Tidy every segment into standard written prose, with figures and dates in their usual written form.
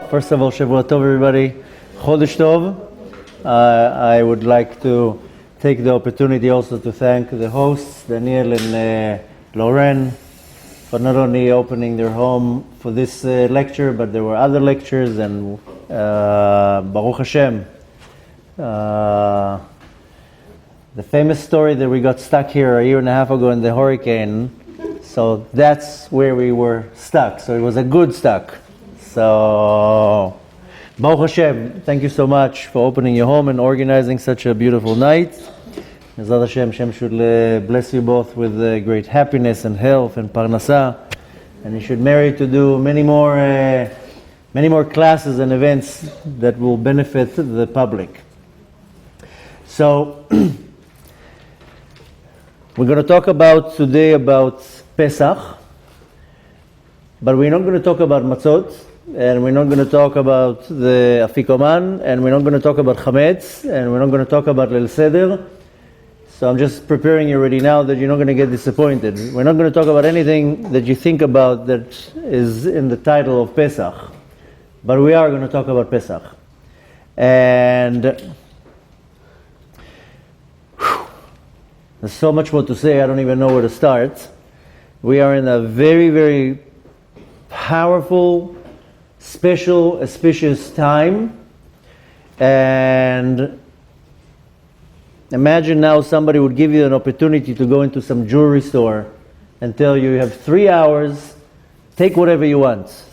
First of all, Shavua Tov, everybody. Chodesh Tov. I would like to take the opportunity also to thank the hosts, Daniel and Lauren, for not only opening their home for this lecture, but there were other lectures, and Baruch Hashem. The famous story that we got stuck here a year and a half ago in the hurricane, so that's where we were stuck. So it was a good stuck. So, Baruch Hashem, thank you so much for opening your home and organizing such a beautiful night. Mezrat Hashem, Hashem should bless you both with great happiness and health and parnasa, and you should marry to do many more classes and events that will benefit the public. So, we're going to talk today about Pesach, but we're not going to talk about matzot, and we're not going to talk about the afikoman, and we're not going to talk about chametz, and we're not going to talk about Leil Seder. So I'm just preparing you already now that you're not going to get disappointed. We're not going to talk about anything that you think about that is in the title of Pesach, but we are going to talk about Pesach. And there's so much more to say, I don't even know where to start. We are in a very, very powerful, special, auspicious time. And imagine now somebody would give you an opportunity to go into some jewelry store and tell you have 3 hours, take whatever you want.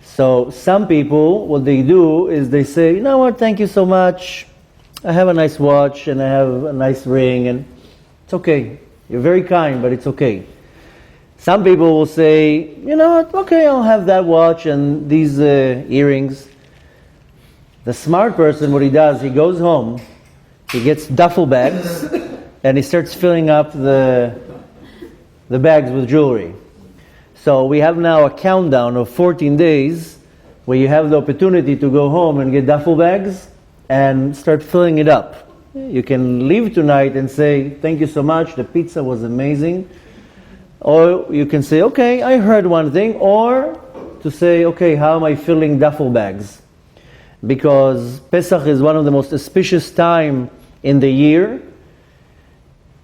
So some people, what they do is they say, you know what, thank you so much. I have a nice watch and I have a nice ring, and it's okay. You're very kind, but it's okay. Some people will say, you know what, okay, I'll have that watch and these earrings. The smart person, what he does, he goes home, he gets duffel bags, and he starts filling up the bags with jewelry. So we have now a countdown of 14 days where you have the opportunity to go home and get duffel bags and start filling it up. You can leave tonight and say, thank you so much, the pizza was amazing. Or you can say, okay, I heard one thing. Or to say, okay, how am I filling duffel bags? Because Pesach is one of the most auspicious time in the year.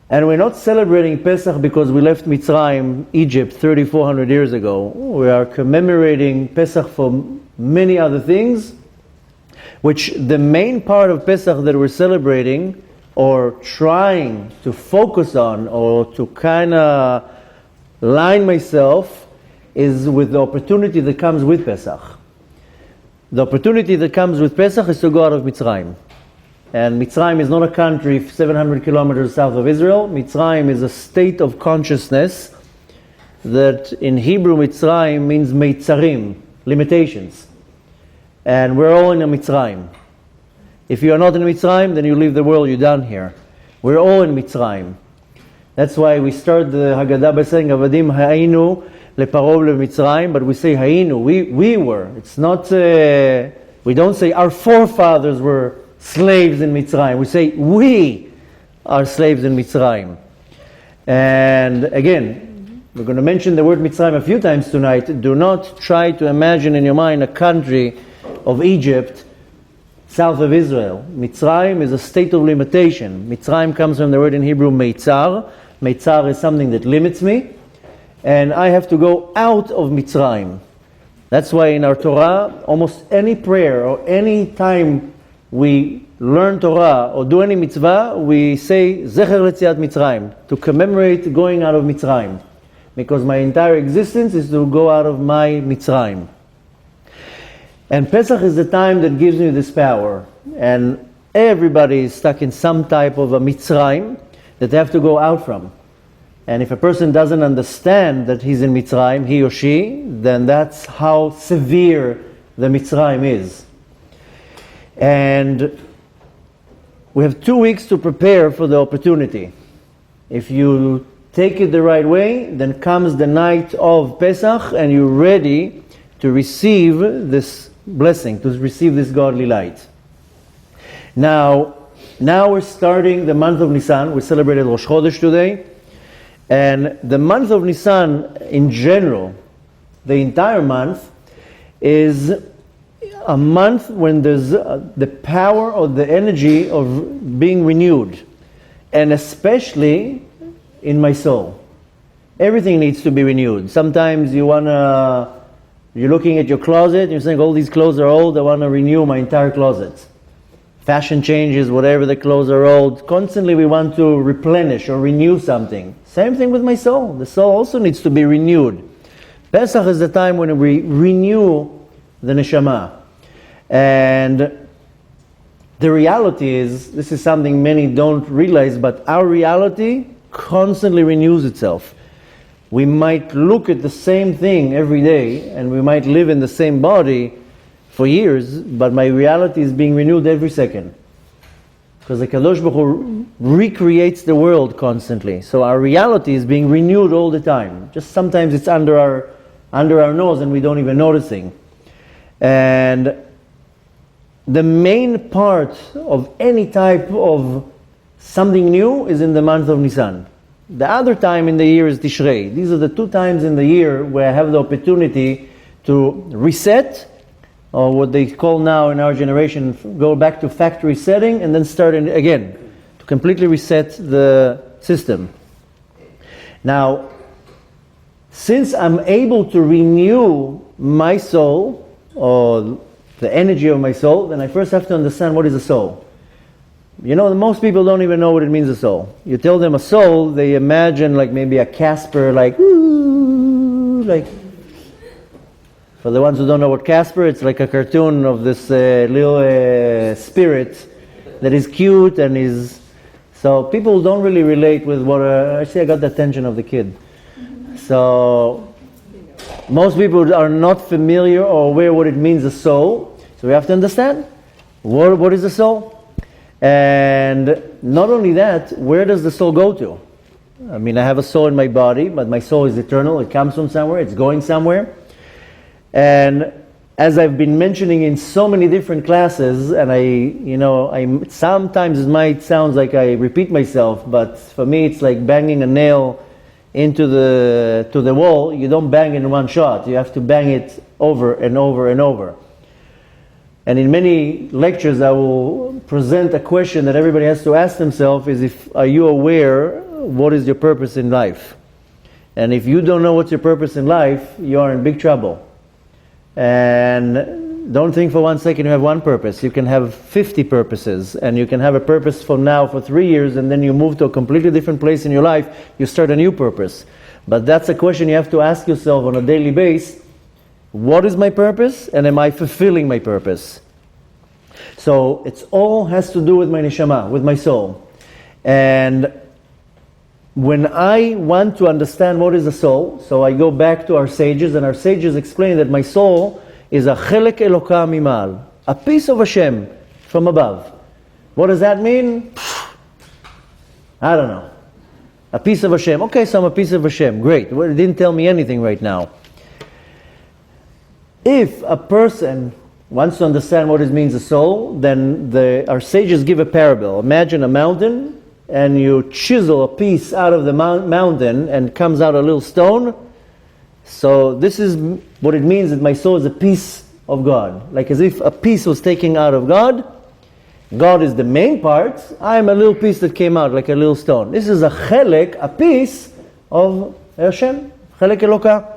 And we're not celebrating Pesach because we left Mitzrayim, Egypt, 3,400 years ago. We are commemorating Pesach for many other things, which the main part of Pesach that we're celebrating or trying to focus on or to kind of line myself is with the opportunity that comes with Pesach. The opportunity that comes with Pesach is to go out of Mitzrayim. And Mitzrayim is not a country 700 kilometers south of Israel. Mitzrayim is a state of consciousness that in Hebrew Mitzrayim means Meitzarim, limitations. And we're all in a Mitzrayim. If you are not in Mitzrayim, then you leave the world, you're done here. We're all in Mitzrayim. That's why we start the Haggadah by saying, Avadim ha'inu leparov leMitzrayim, but we say ha'inu, we were. It's not, we don't say our forefathers were slaves in Mitzrayim. We say we are slaves in Mitzrayim. And again, we're going to mention the word Mitzrayim a few times tonight. Do not try to imagine in your mind a country of Egypt, south of Israel. Mitzrayim is a state of limitation. Mitzrayim comes from the word in Hebrew Meitzar. Meitzar is something that limits me, and I have to go out of Mitzrayim. That's why in our Torah, almost any prayer or any time we learn Torah or do any mitzvah, we say Zecher Letziat Mitzrayim, to commemorate going out of Mitzrayim, because my entire existence is to go out of my Mitzrayim. And Pesach is the time that gives me this power. And everybody is stuck in some type of a Mitzrayim that they have to go out from. And if a person doesn't understand that he's in Mitzrayim, he or she, then that's how severe the Mitzrayim is. And we have 2 weeks to prepare for the opportunity. If you take it the right way, then comes the night of Pesach and you're ready to receive this blessing, to receive this godly light. Now we're starting the month of Nisan. We celebrated Rosh Chodesh today. And the month of Nisan in general, the entire month, is a month when there's the power or the energy of being renewed, and especially in my soul. Everything needs to be renewed. Sometimes you're looking at your closet and you're saying, all these clothes are old, I want to renew my entire closet. Fashion changes, whatever, the clothes are old. Constantly we want to replenish or renew something. Same thing with my soul. The soul also needs to be renewed. Pesach is the time when we renew the Neshamah. And the reality is, this is something many don't realize, but our reality constantly renews itself. We might look at the same thing every day, and we might live in the same body for years, but my reality is being renewed every second. Because the Kadosh Baruch Hu recreates the world constantly. So our reality is being renewed all the time. Just sometimes it's under our nose and we don't even noticing. And the main part of any type of something new is in the month of Nisan. The other time in the year is Tishrei. These are the 2 times in the year where I have the opportunity to reset, or what they call now in our generation, go back to factory setting and then start again, to completely reset the system. Now, since I'm able to renew my soul, or the energy of my soul, then I first have to understand what is a soul. You know, most people don't even know what it means, a soul. You tell them a soul, they imagine like maybe a Casper, like, ooh, like. For the ones who don't know what Casper, it's like a cartoon of this little spirit that is cute and is. So people don't really relate with what. Actually, I got the attention of the kid. So most people are not familiar or aware what it means, a soul. So we have to understand what is a soul. And not only that, where does the soul go to? I mean, I have a soul in my body, but my soul is eternal. It comes from somewhere. It's going somewhere. And as I've been mentioning in so many different classes, and I sometimes it might sound like I repeat myself, but for me it's like banging a nail into the wall. You don't bang in one shot. You have to bang it over and over and over. And in many lectures I will present a question that everybody has to ask themselves is, are you aware what is your purpose in life? And if you don't know what's your purpose in life, you are in big trouble. And don't think for 1 second you have one purpose. You can have 50 purposes, and you can have a purpose from now for 3 years, and then you move to a completely different place in your life, you start a new purpose. But that's a question you have to ask yourself on a daily basis. What is my purpose, and am I fulfilling my purpose? So it all has to do with my Neshamah, with my soul. And when I want to understand what is a soul, so I go back to our sages, and our sages explain that my soul is a chelek Eloka mimal, a piece of Hashem from above. What does that mean? I don't know. A piece of Hashem. Okay, so I'm a piece of Hashem. Great. Well, it didn't tell me anything right now. If a person wants to understand what it means a soul, then our sages give a parable. Imagine a mountain, and you chisel a piece out of the mountain and comes out a little stone. So this is what it means that my soul is a piece of God. Like as if a piece was taken out of God. God is the main part. I am a little piece that came out like a little stone. This is a chelek, a piece of Hashem. Chelek Eloka.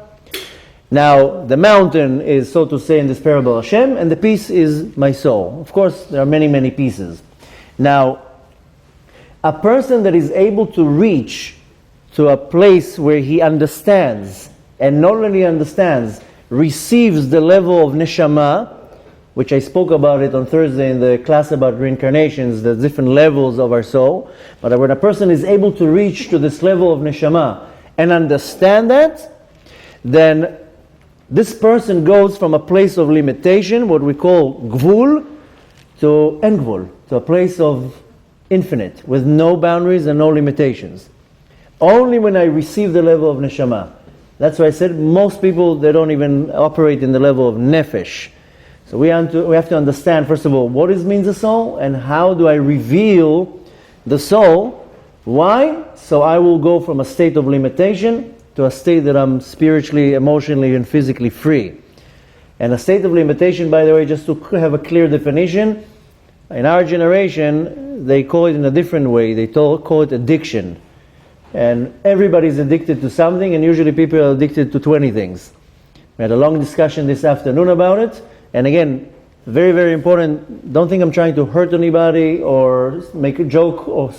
Now, the mountain is, so to say, in this parable Hashem, and the piece is my soul. Of course, there are many, many pieces. Now, a person that is able to reach to a place where he understands, and not only understands, receives the level of Neshamah, which I spoke about it on Thursday in the class about reincarnations, the different levels of our soul. But when a person is able to reach to this level of Neshamah and understand that, then this person goes from a place of limitation, what we call gvul, to en gvul, to a place of infinite, with no boundaries and no limitations. Only when I receive the level of Neshamah. That's why I said most people, they don't even operate in the level of nefesh. So we have to understand, first of all, what means a soul, and how do I reveal the soul. Why? So I will go from a state of limitation to a state that I'm spiritually, emotionally, and physically free. And a state of limitation, by the way, just to have a clear definition, in our generation, they call it in a different way. They call it addiction. And everybody's addicted to something, and usually people are addicted to 20 things. We had a long discussion this afternoon about it. And again, very, very important, don't think I'm trying to hurt anybody or make a joke or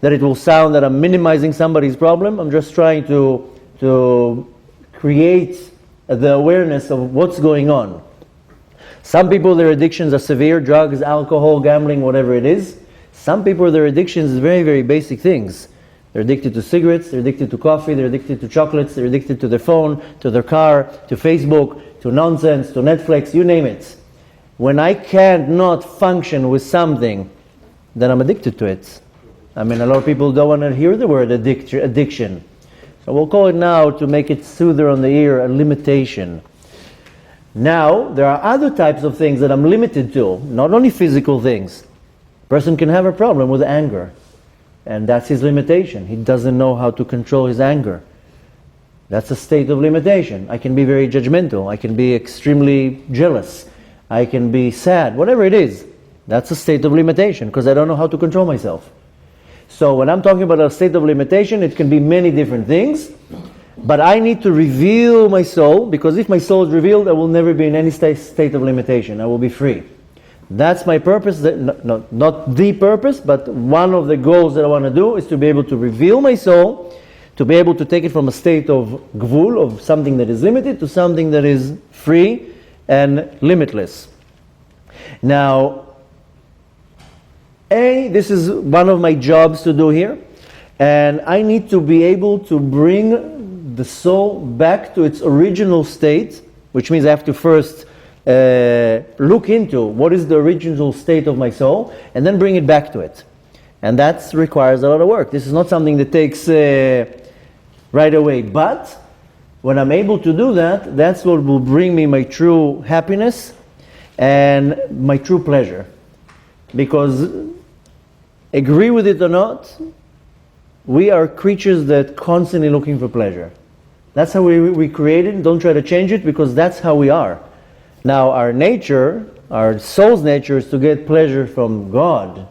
that it will sound that I'm minimizing somebody's problem. I'm just trying to create the awareness of what's going on. Some people, their addictions are severe, drugs, alcohol, gambling, whatever it is. Some people, their addictions is very, very basic things. They're addicted to cigarettes, they're addicted to coffee, they're addicted to chocolates, they're addicted to their phone, to their car, to Facebook, to nonsense, to Netflix, you name it. When I can't not function with something, then I'm addicted to it. I mean, a lot of people don't want to hear the word addiction. So we'll call it now, to make it soother on the ear, a limitation. Now, there are other types of things that I'm limited to, not only physical things. A person can have a problem with anger, and that's his limitation. He doesn't know how to control his anger. That's a state of limitation. I can be very judgmental. I can be extremely jealous. I can be sad. Whatever it is, that's a state of limitation, because I don't know how to control myself. So when I'm talking about a state of limitation, it can be many different things. But I need to reveal my soul, because if my soul is revealed, I will never be in any state of limitation. I will be free. That's my purpose. Not the purpose, but one of the goals that I want to do is to be able to reveal my soul, to be able to take it from a state of gvul, of something that is limited, to something that is free and limitless. Now, this is one of my jobs to do here, and I need to be able to bring the soul back to its original state, which means I have to first look into what is the original state of my soul, and then bring it back to it. And that requires a lot of work. This is not something that takes right away, but when I'm able to do that, that's what will bring me my true happiness and my true pleasure. Because, agree with it or not, we are creatures that constantly looking for pleasure. That's how we created. Don't try to change it, because that's how we are. Now, our nature, our soul's nature, is to get pleasure from God,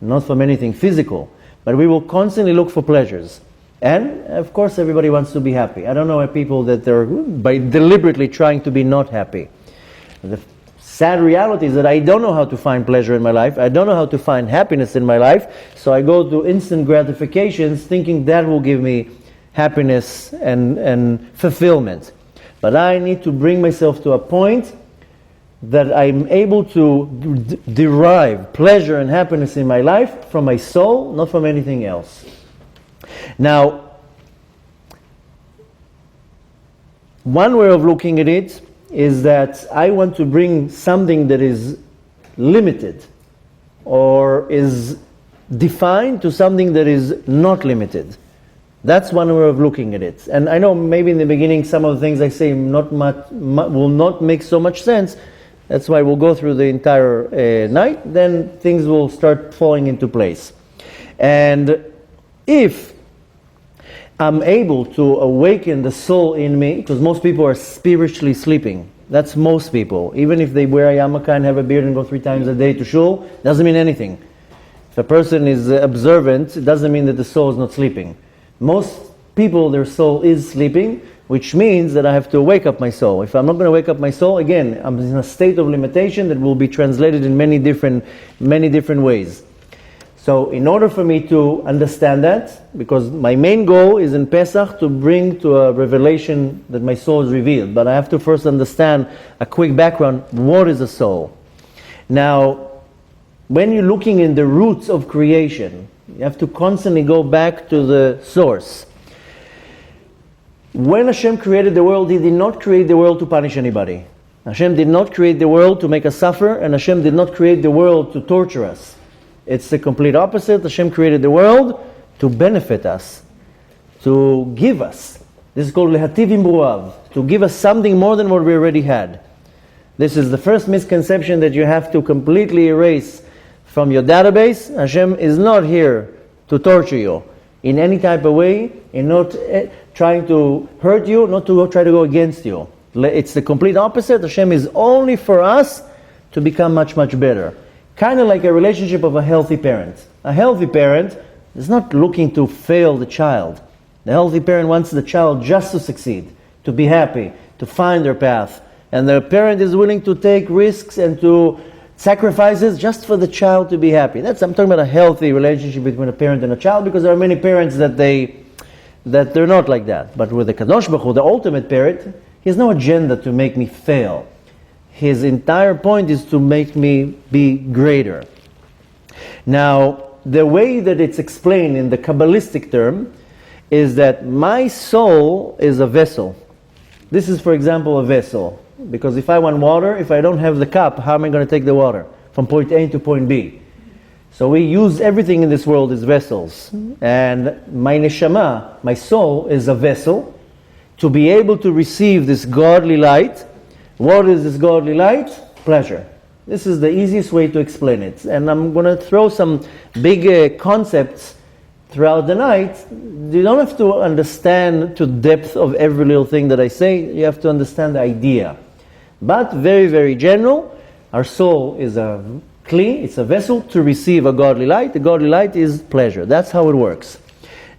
not from anything physical. But we will constantly look for pleasures. And, of course, everybody wants to be happy. I don't know people that they're by deliberately trying to be not happy. The sad reality is that I don't know how to find pleasure in my life. I don't know how to find happiness in my life. So I go to instant gratifications thinking that will give me happiness and fulfillment. But I need to bring myself to a point that I'm able to derive pleasure and happiness in my life from my soul, not from anything else. Now, one way of looking at it is that I want to bring something that is limited or is defined to something that is not limited. That's one way of looking at it. And I know maybe in the beginning some of the things I say will not make so much sense. That's why we'll go through the entire night. Then things will start falling into place. And if I'm able to awaken the soul in me, because most people are spiritually sleeping. That's most people. Even if they wear a yarmulke and have a beard and go 3 times a day to shul, doesn't mean anything. If a person is observant, it doesn't mean that the soul is not sleeping. Most people, their soul is sleeping, which means that I have to wake up my soul. If I'm not going to wake up my soul, again, I'm in a state of limitation that will be translated in many different ways. So in order for me to understand that, because my main goal is in Pesach to bring to a revelation that my soul is revealed, but I have to first understand a quick background, what is a soul? Now, when you're looking in the roots of creation, you have to constantly go back to the source. When Hashem created the world, He did not create the world to punish anybody. Hashem did not create the world to make us suffer, and Hashem did not create the world to torture us. It's the complete opposite. Hashem created the world to benefit us, to give us. This is called lehativ im ruav, to give us something more than what we already had. This is the first misconception that you have to completely erase from your database. Hashem is not here to torture you in any type of way, and not trying to hurt you, not to try to go against you. It's the complete opposite. Hashem is only for us to become much, much better. Kind of like a relationship of a healthy parent. A healthy parent is not looking to fail the child. The healthy parent wants the child just to succeed, to be happy, to find their path. And the parent is willing to take risks and to sacrifices just for the child to be happy. I'm talking about a healthy relationship between a parent and a child, because there are many parents that they're not like that. But with the Kadosh Baruch Hu, the ultimate parent, he has no agenda to make me fail. His entire point is to make me be greater. Now, the way that it's explained in the Kabbalistic term is that my soul is a vessel. This is, for example, a vessel. Because if I want water, if I don't have the cup, how am I going to take the water from point A to point B? So we use everything in this world as vessels. And my Neshamah, my soul, is a vessel to be able to receive this godly light. What is this godly light? Pleasure. This is the easiest way to explain it. And I'm going to throw some big concepts throughout the night. You don't have to understand to depth of every little thing that I say. You have to understand the idea. But very, very general, our soul is a kli, it's a vessel to receive a godly light. The godly light is pleasure. That's how it works.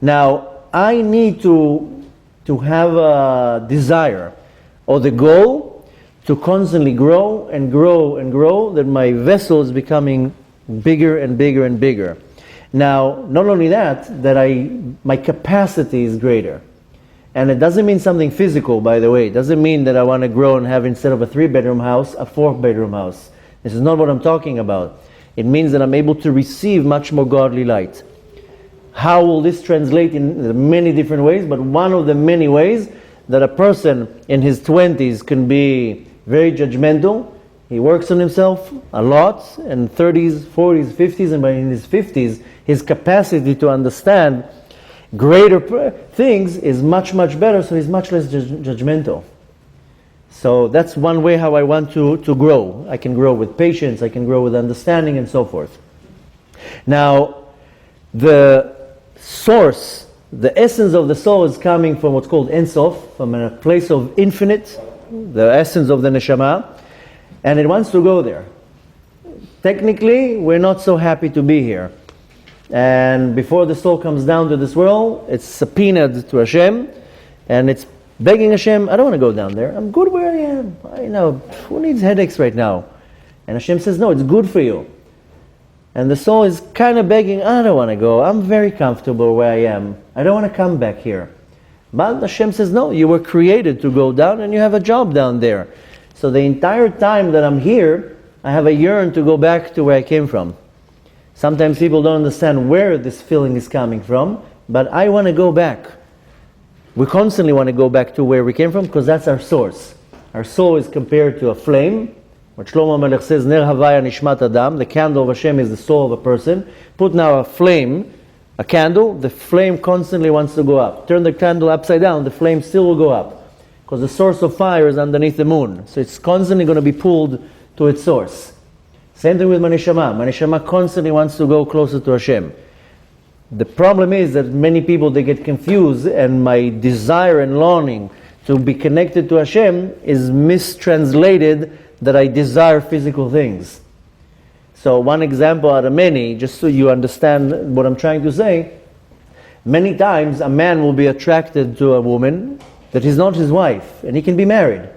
Now, I need to have a desire or the goal to constantly grow and grow and grow, that my vessel is becoming bigger and bigger and bigger. Now, not only that my capacity is greater. And it doesn't mean something physical, by the way. It doesn't mean that I want to grow and have, instead of a 3-bedroom house, a 4-bedroom house. This is not what I'm talking about. It means that I'm able to receive much more godly light. How will this translate in many different ways? But one of the many ways that a person in his 20s can be very judgmental. He works on himself a lot, in 30s, 40s, 50s, and by in his 50s, his capacity to understand greater things is much, much better, so he's much less judgmental. So that's one way how I want to grow. I can grow with patience, I can grow with understanding, and so forth. Now, the source, the essence of the soul is coming from what's called Ein Sof, from a place of infinite, the essence of the Neshamah, and it wants to go there. Technically, we're not so happy to be here. And before the soul comes down to this world, it's subpoenaed to Hashem, and it's begging Hashem, I don't want to go down there. I'm good where I am. I know, who needs headaches right now? And Hashem says, no, it's good for you. And the soul is kind of begging, I don't want to go. I'm very comfortable where I am. I don't want to come back here. But Hashem says, no, you were created to go down, and you have a job down there. So the entire time that I'm here, I have a yearn to go back to where I came from. Sometimes people don't understand where this feeling is coming from, but I want to go back. We constantly want to go back to where we came from, because that's our source. Our soul is compared to a flame. What Shlomo Melech says, Ner Havaya Nishmat Adam, the candle of Hashem is the soul of a person. Put now a flame, a candle, the flame constantly wants to go up. Turn the candle upside down, the flame still will go up. Because the source of fire is underneath the moon. So it's constantly going to be pulled to its source. Same thing with my Neshamah. My Neshamah constantly wants to go closer to Hashem. The problem is that many people, they get confused, and my desire and longing to be connected to Hashem is mistranslated that I desire physical things. So one example out of many, just so you understand what I'm trying to say, many times a man will be attracted to a woman that is not his wife, and he can be married.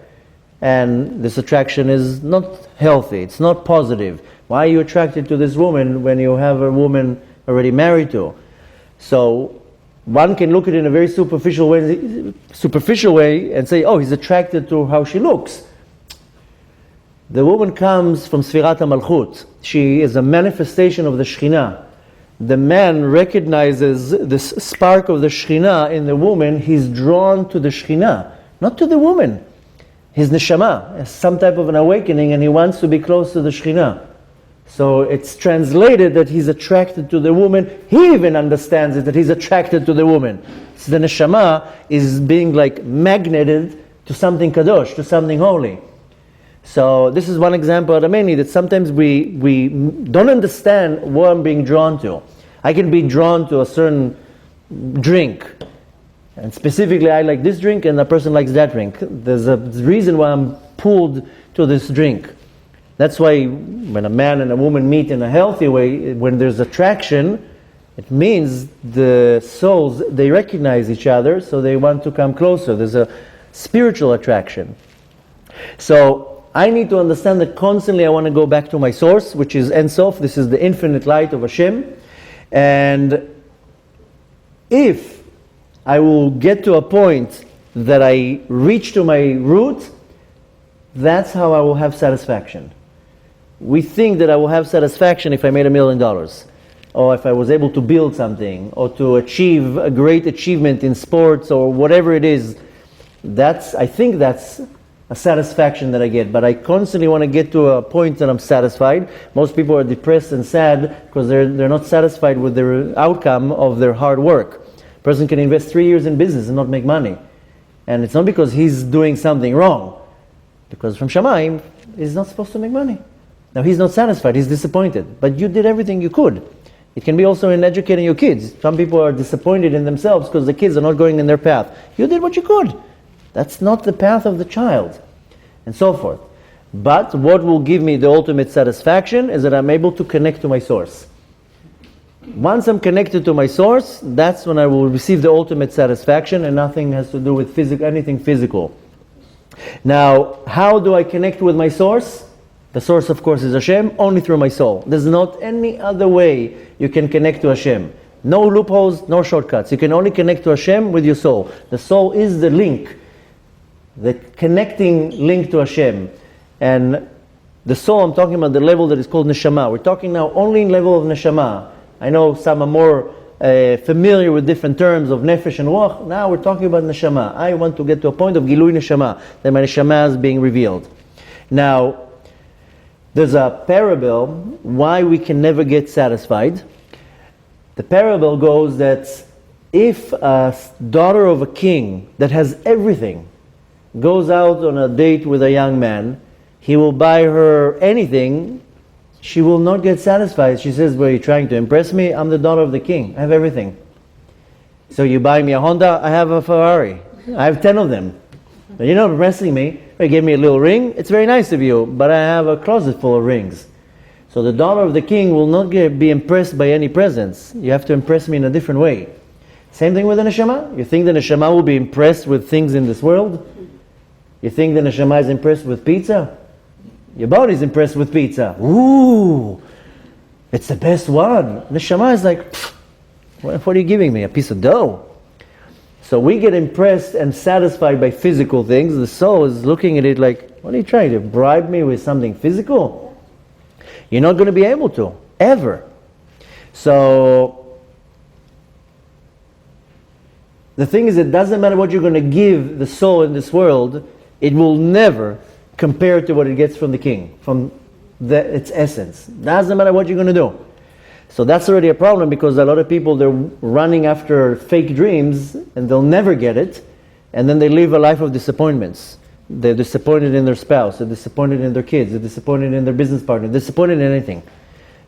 And this attraction is not healthy, it's not positive. Why are you attracted to this woman when you have a woman already married to? So one can look at it in a very superficial way and say, oh, he's attracted to how she looks. The woman comes from Sfirat HaMalchut. She is a manifestation of the Shekhinah. The man recognizes this spark of the Shekhinah in the woman. He's drawn to the Shekhinah, not to the woman. His Neshamah has some type of an awakening, and he wants to be close to the Shekhinah. So it's translated that he's attracted to the woman. He even understands it, that he's attracted to the woman. So the Neshamah is being like magneted to something kadosh, to something holy. So this is one example out of many, that sometimes we don't understand what I'm being drawn to. I can be drawn to a certain drink, And specifically, I like this drink and the person likes that drink. There's a reason why I'm pulled to this drink. That's why when a man and a woman meet in a healthy way, when there's attraction, it means the souls, they recognize each other, so they want to come closer. There's a spiritual attraction. So I need to understand that constantly I want to go back to my source, which is Ein Sof. This is the infinite light of Hashem. And if I will get to a point that I reach to my root, that's how I will have satisfaction. We think that I will have satisfaction if I made $1 million, or if I was able to build something, or to achieve a great achievement in sports, or whatever it is. I think that's a satisfaction that I get, but I constantly want to get to a point that I'm satisfied. Most people are depressed and sad because they're not satisfied with the outcome of their hard work. A person can invest 3 years in business and not make money. And it's not because he's doing something wrong, because from Shamayim, he's not supposed to make money. Now he's not satisfied, he's disappointed. But you did everything you could. It can be also in educating your kids. Some people are disappointed in themselves because the kids are not going in their path. You did what you could. That's not the path of the child. And so forth. But what will give me the ultimate satisfaction is that I'm able to connect to my source. Once I'm connected to my source, that's when I will receive the ultimate satisfaction, and nothing has to do with anything physical. Now, how do I connect with my source? The source, of course, is Hashem, only through my soul. There's not any other way you can connect to Hashem. No loopholes, no shortcuts. You can only connect to Hashem with your soul. The soul is the link, the connecting link to Hashem. And the soul, I'm talking about the level that is called Neshamah. We're talking now only in level of Neshamah. I know some are more familiar with different terms of Nefesh and Ruach. Now we're talking about Neshamah. I want to get to a point of Gilui Neshamah, that my Neshamah is being revealed. Now, there's a parable why we can never get satisfied. The parable goes that if a daughter of a king that has everything goes out on a date with a young man, he will buy her anything, she will not get satisfied. She says, "Were you trying to impress me? I'm the daughter of the king. I have everything. So you buy me a Honda, I have a Ferrari. I have 10 of them. But you're not impressing me. You gave me a little ring. It's very nice of you, but I have a closet full of rings." So the daughter of the king will not be impressed by any presents. You have to impress me in a different way. Same thing with the Neshama. You think the Neshama will be impressed with things in this world? You think the Neshama is impressed with pizza? Your body's impressed with pizza. Ooh, it's the best one. Neshama is like, what are you giving me? A piece of dough? So we get impressed and satisfied by physical things. The soul is looking at it like, what are you trying to bribe me with something physical? You're not going to be able to, ever. So the thing is, it doesn't matter what you're going to give the soul in this world, it will never compare to what it gets from the king, from its essence. Doesn't matter what you're going to do. So that's already a problem, because a lot of people, they're running after fake dreams and they'll never get it, and then they live a life of disappointments. They're disappointed in their spouse, they're disappointed in their kids, they're disappointed in their business partner, they're disappointed in anything.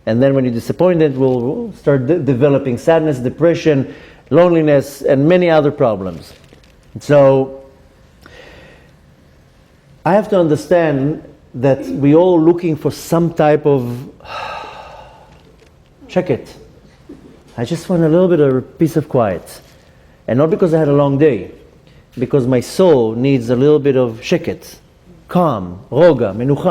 And then when you're disappointed, we'll start developing sadness, depression, loneliness, and many other problems. So I have to understand that we're all looking for some type of check it. I just want a little bit of a piece of quiet. And not because I had a long day, because my soul needs a little bit of sheket, calm, roga, menucha.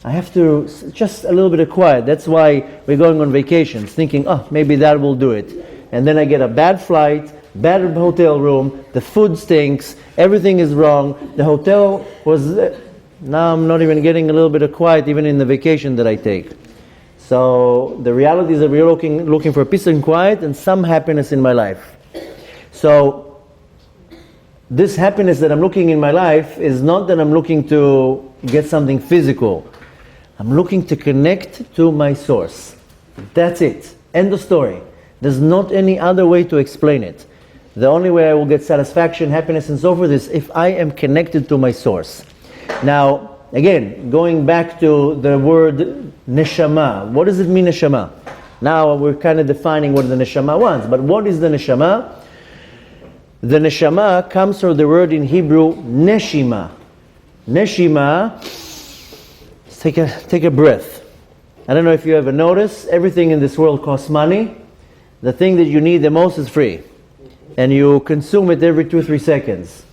I have to just a little bit of quiet. That's why we're going on vacations, thinking, maybe that will do it. And then I get a bad flight, bad hotel room, the food stinks, everything is wrong, the hotel was... Now I'm not even getting a little bit of quiet even in the vacation that I take. So the reality is that we're looking for peace and quiet and some happiness in my life. So this happiness that I'm looking in my life is not that I'm looking to get something physical. I'm looking to connect to my source. That's it. End of story. There's not any other way to explain it. The only way I will get satisfaction, happiness, and so forth is if I am connected to my source. Now, again, going back to the word Neshamah. What does it mean, Neshamah? Now we're kind of defining what the Neshamah wants. But what is the Neshamah? The Neshamah comes from the word in Hebrew, Neshima. Neshima, take a breath. I don't know if you ever noticed, everything in this world costs money. The thing that you need the most is free. And you consume it every 2-3 seconds.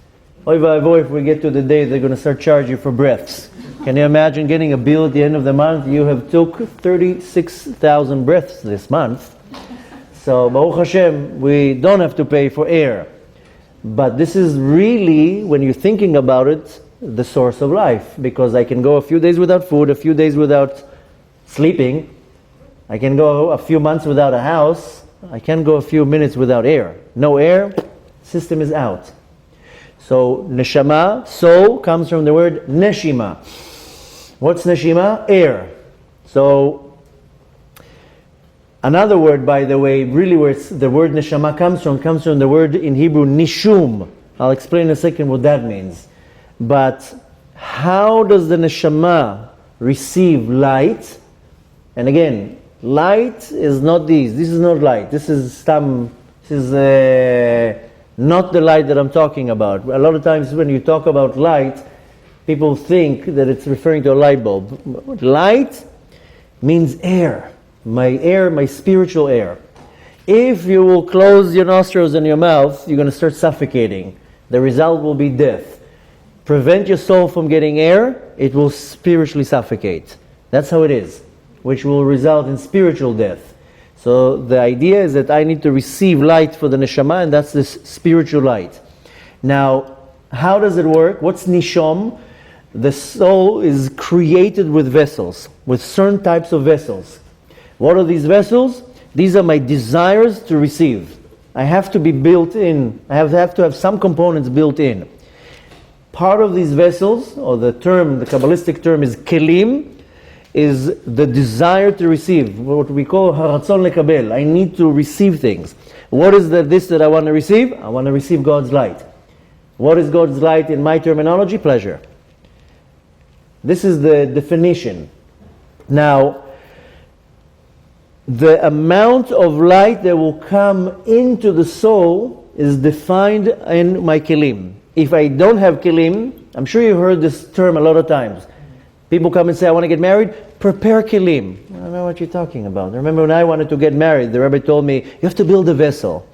Oy vay if we get to the day they're going to start charging you for breaths. Can you imagine getting a bill at the end of the month? You have took 36,000 breaths this month. So, Baruch Hashem, we don't have to pay for air. But this is really, when you're thinking about it, the source of life. Because I can go a few days without food, a few days without sleeping. I can go a few months without a house. I can go a few minutes without air. No air, system is out. So, Neshamah, soul, comes from the word Neshima. What's Neshima? Air. So, another word, by the way, really where the word Neshamah comes from the word in Hebrew, Nishum. I'll explain in a second what that means. But, how does the Neshamah receive light? And again, light is not these. This is not light. This is not the light that I'm talking about. A lot of times when you talk about light, people think that it's referring to a light bulb. Light means air. My spiritual air. If you will close your nostrils and your mouth, you're going to start suffocating. The result will be death. Prevent your soul from getting air, it will spiritually suffocate. That's how it is, which will result in spiritual death. So the idea is that I need to receive light for the Neshama, and that's this spiritual light. Now, how does it work? What's Nishom? The soul is created with vessels, with certain types of vessels. What are these vessels? These are my desires to receive. I have to be built in. I have to have some components built in. Part of these vessels, or the Kabbalistic term is kelim, is the desire to receive, what we call haratzon lekabel. I need to receive things. What is this that I want to receive? I want to receive God's light. What is God's light in my terminology? Pleasure. This is the definition. Now, the amount of light that will come into the soul is defined in my kelim. If I don't have kelim, I'm sure you heard this term a lot of times. People come and say, I want to get married, prepare kelim. I don't know what you're talking about. I remember when I wanted to get married, the rabbi told me, you have to build a vessel.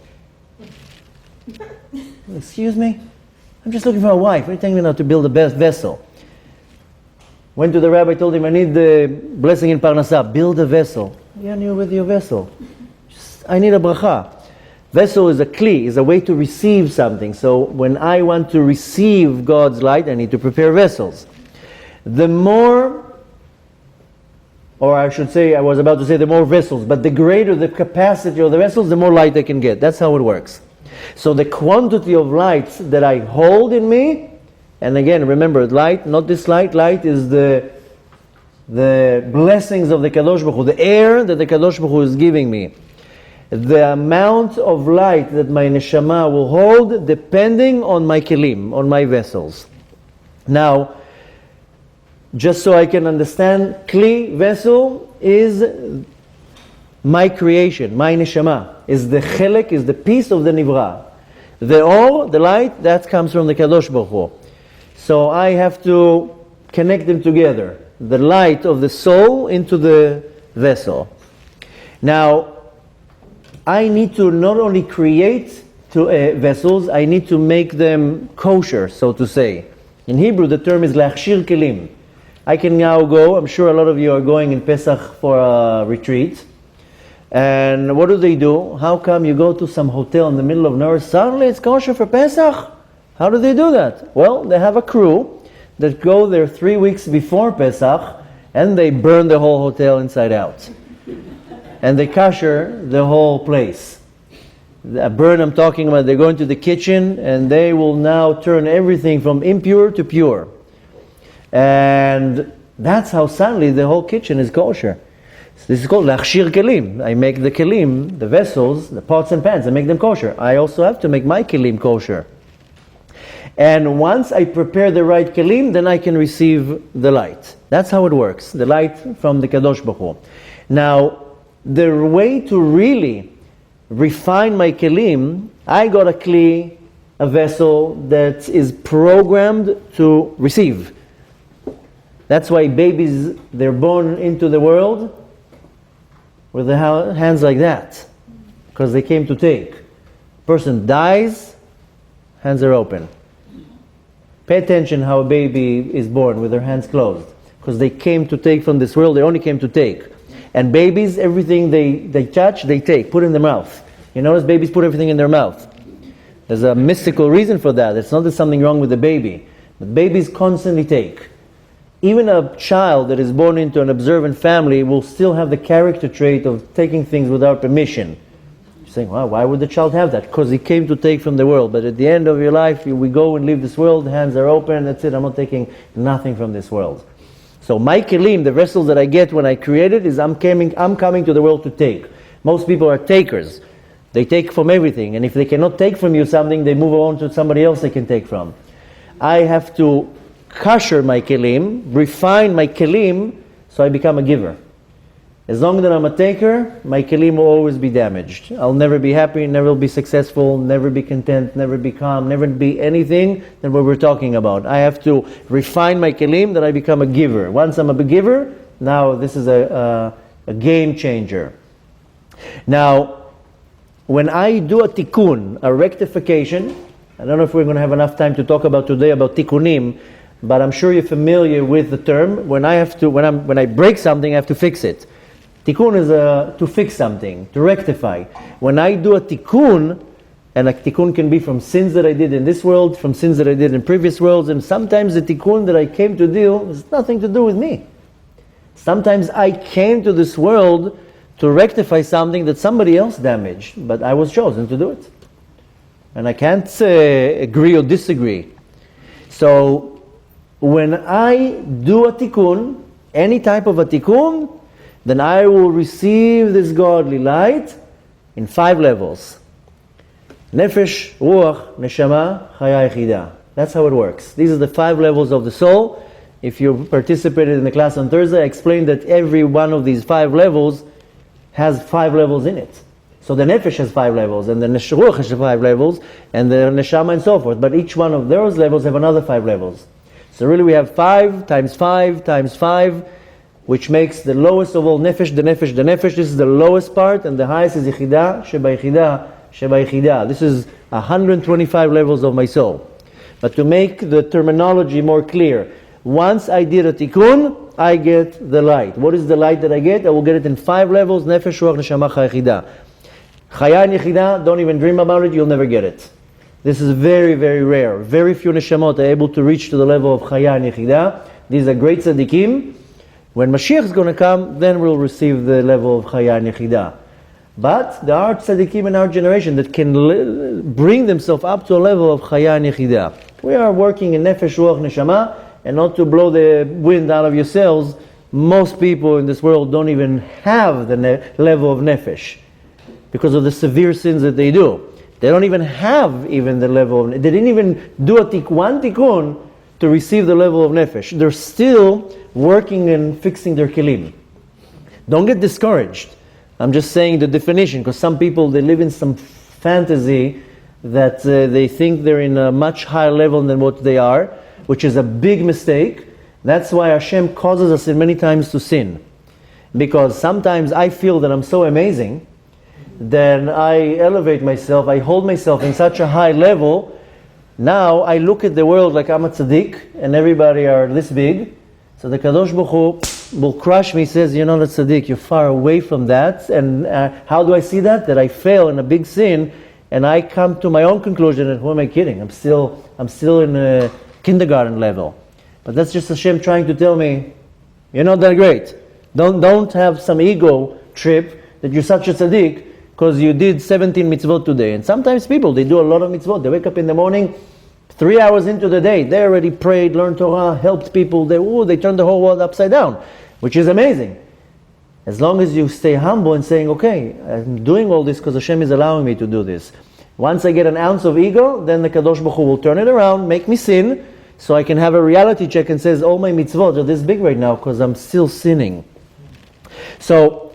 Excuse me? I'm just looking for a wife. What are you telling me now to build a vessel? Went to the rabbi, told him, I need the blessing in Parnassah. Build a vessel. Yeah, you're with your vessel. I need a bracha. Vessel is a kli, is a way to receive something. So when I want to receive God's light, I need to prepare vessels. The more, or I should say, I was about to say the more vessels, but the greater the capacity of the vessels, the more light I can get. That's how it works. So the quantity of light that I hold in me, and again, remember, light, not this light is the blessings of the Kadosh Baruch Hu, the air that the Kadosh Baruch Hu is giving me. The amount of light that my Neshama will hold depending on my kelim, on my vessels. Now, just so I can understand, kli, vessel, is my creation, my Neshama, is the chelek, is the piece of the Nivra. The or, the light, that comes from the Kadosh Baruch Hu. So I have to connect them together. The light of the soul into the vessel. Now, I need to not only create vessels, I need to make them kosher, so to say. In Hebrew, the term is lachshir kelim. I can now go, I'm sure a lot of you are going in Pesach for a retreat. And what do? How come you go to some hotel in the middle of nowhere, suddenly it's kosher for Pesach? How do they do that? Well, they have a crew that go there 3 weeks before Pesach, and they burn the whole hotel inside out. And they kasher the whole place. The burn I'm talking about, they go into the kitchen, and they will now turn everything from impure to pure. And that's how suddenly the whole kitchen is kosher. So this is called lachshir kelim. I make the kelim, the vessels, the pots and pans, I make them kosher. I also have to make my kelim kosher. And once I prepare the right kelim, then I can receive the light. That's how it works, the light from the Kadosh Baruch Hu. Now, the way to really refine my kelim, I got a kli a vessel that is programmed to receive. That's why babies, they're born into the world with the hands like that, because they came to take. Person dies, hands are open. Pay attention how a baby is born with their hands closed, because they came to take from this world. They only came to take. And babies, everything they touch, they take, put in their mouth. You notice babies put everything in their mouth. There's a mystical reason for that. It's not that something wrong with the baby, but babies constantly take. Even a child that is born into an observant family will still have the character trait of taking things without permission. You're saying, wow, why would the child have that? Because he came to take from the world. But at the end of your life, we go and leave this world, hands are open, that's it, I'm not taking nothing from this world. So my kelim, the vessels that I get when I create it, is I'm coming to the world to take. Most people are takers. They take from everything. And if they cannot take from you something, they move on to somebody else they can take from. I have to kasher my kelim, refine my kelim, so I become a giver. As long as I'm a taker, my kelim will always be damaged. I'll never be happy, never be successful, never be content, never be calm, never be anything than what we're talking about. I have to refine my kelim that I become a giver. Once I'm a giver, now this is a game changer. Now, when I do a tikkun, a rectification, I don't know if we're going to have enough time to talk about today about tikkunim, but I'm sure you're familiar with the term. When I break something, I have to fix it. Tikkun is to fix something, to rectify. When I do a tikkun, and a tikkun can be from sins that I did in this world, from sins that I did in previous worlds, and sometimes the tikkun that I came to do has nothing to do with me. Sometimes I came to this world to rectify something that somebody else damaged, but I was chosen to do it. And I can't agree or disagree. So, when I do a tikkun, any type of a tikkun, then I will receive this godly light in 5 levels. Nefesh, Ruach, Neshamah, Chaya Yechidah. That's how it works. These are the 5 levels of the soul. If you participated in the class on Thursday, I explained that every one of these 5 levels has 5 levels in it. So the Nefesh has 5 levels, and the Ruach has 5 levels, and the Neshamah and so forth. But each one of those levels have another 5 levels. So really we have 5 times 5 times 5, which makes the lowest of all Nefesh, the Nefesh, the Nefesh. This is the lowest part, and the highest is Yechidah, Sheba Yechidah, Sheba Yechidah. This is 125 levels of my soul. But to make the terminology more clear, once I did a tikkun, I get the light. What is the light that I get? I will get it in 5 levels, Nefesh, Ruach, Neshamah, Chaya Yechidah. Chaya and Yechidah, don't even dream about it, you'll never get it. This is very, very rare. Very few neshamot are able to reach to the level of Chaya and Yechidah. These are great tzaddikim. When Mashiach is going to come, then we'll receive the level of Chaya and Yechidah. But there are tzaddikim in our generation that can bring themselves up to a level of Chaya and Yechidah. We are working in Nefesh, Ruach, Neshamah, and not to blow the wind out of your sails, most people in this world don't even have the level of Nefesh because of the severe sins that they do. They don't even have even the level of, they didn't even do one tikkun to receive the level of nefesh. They're still working and fixing their kelim. Don't get discouraged. I'm just saying the definition, because some people, they live in some fantasy that they think they're in a much higher level than what they are, which is a big mistake. That's why Hashem causes us in many times to sin. Because sometimes I feel that I'm so amazing, then I elevate myself, I hold myself in such a high level. Now I look at the world like I'm a tzaddik and everybody are this big. So the Kadosh Baruch Hu will crush me, says, you're not a tzaddik, you're far away from that. And how do I see that? That I fail in a big sin and I come to my own conclusion that, who am I kidding? I'm still in a kindergarten level. But that's just Hashem trying to tell me, you're not that great. Don't have some ego trip that you're such a tzaddik because you did 17 mitzvot today. And sometimes people, they do a lot of mitzvot. They wake up in the morning, 3 hours into the day, they already prayed, learned Torah, helped people. They turned the whole world upside down, which is amazing. As long as you stay humble and saying, okay, I'm doing all this because Hashem is allowing me to do this. Once I get an ounce of ego, then the Kadosh Baruch Hu will turn it around, make me sin, so I can have a reality check and says, all my mitzvot are this big right now because I'm still sinning. So,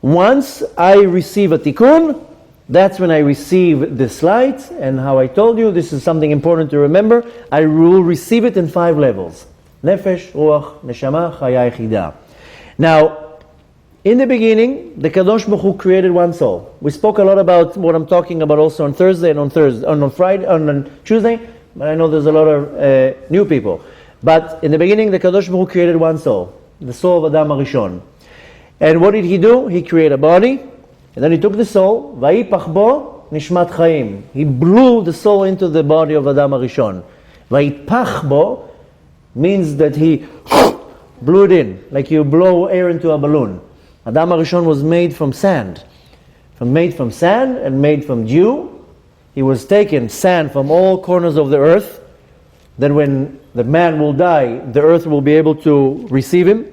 once I receive a tikkun, That's when I receive this light, and how I told you, this is something important to remember, I will receive it in 5 levels. Nefesh, Ruach, Neshamah, Chaya, Yechidah. Now, in the beginning, the Kadosh Baruch Hu created one soul. We spoke a lot about what I'm talking about also on Thursday and on Friday, on Tuesday, but I know there's a lot of new people. But in the beginning, the Kadosh Baruch Hu created one soul, the soul of Adam HaRishon. And what did he do? He created a body, and then he took the soul, Vayipach bo nishmat chaim. He blew the soul into the body of Adam HaRishon. Vayipach bo means that he blew it in, like you blow air into a balloon. Adam HaRishon was made from sand. Made from sand and made from dew. He was taken, sand from all corners of the earth. Then when the man will die, the earth will be able to receive him.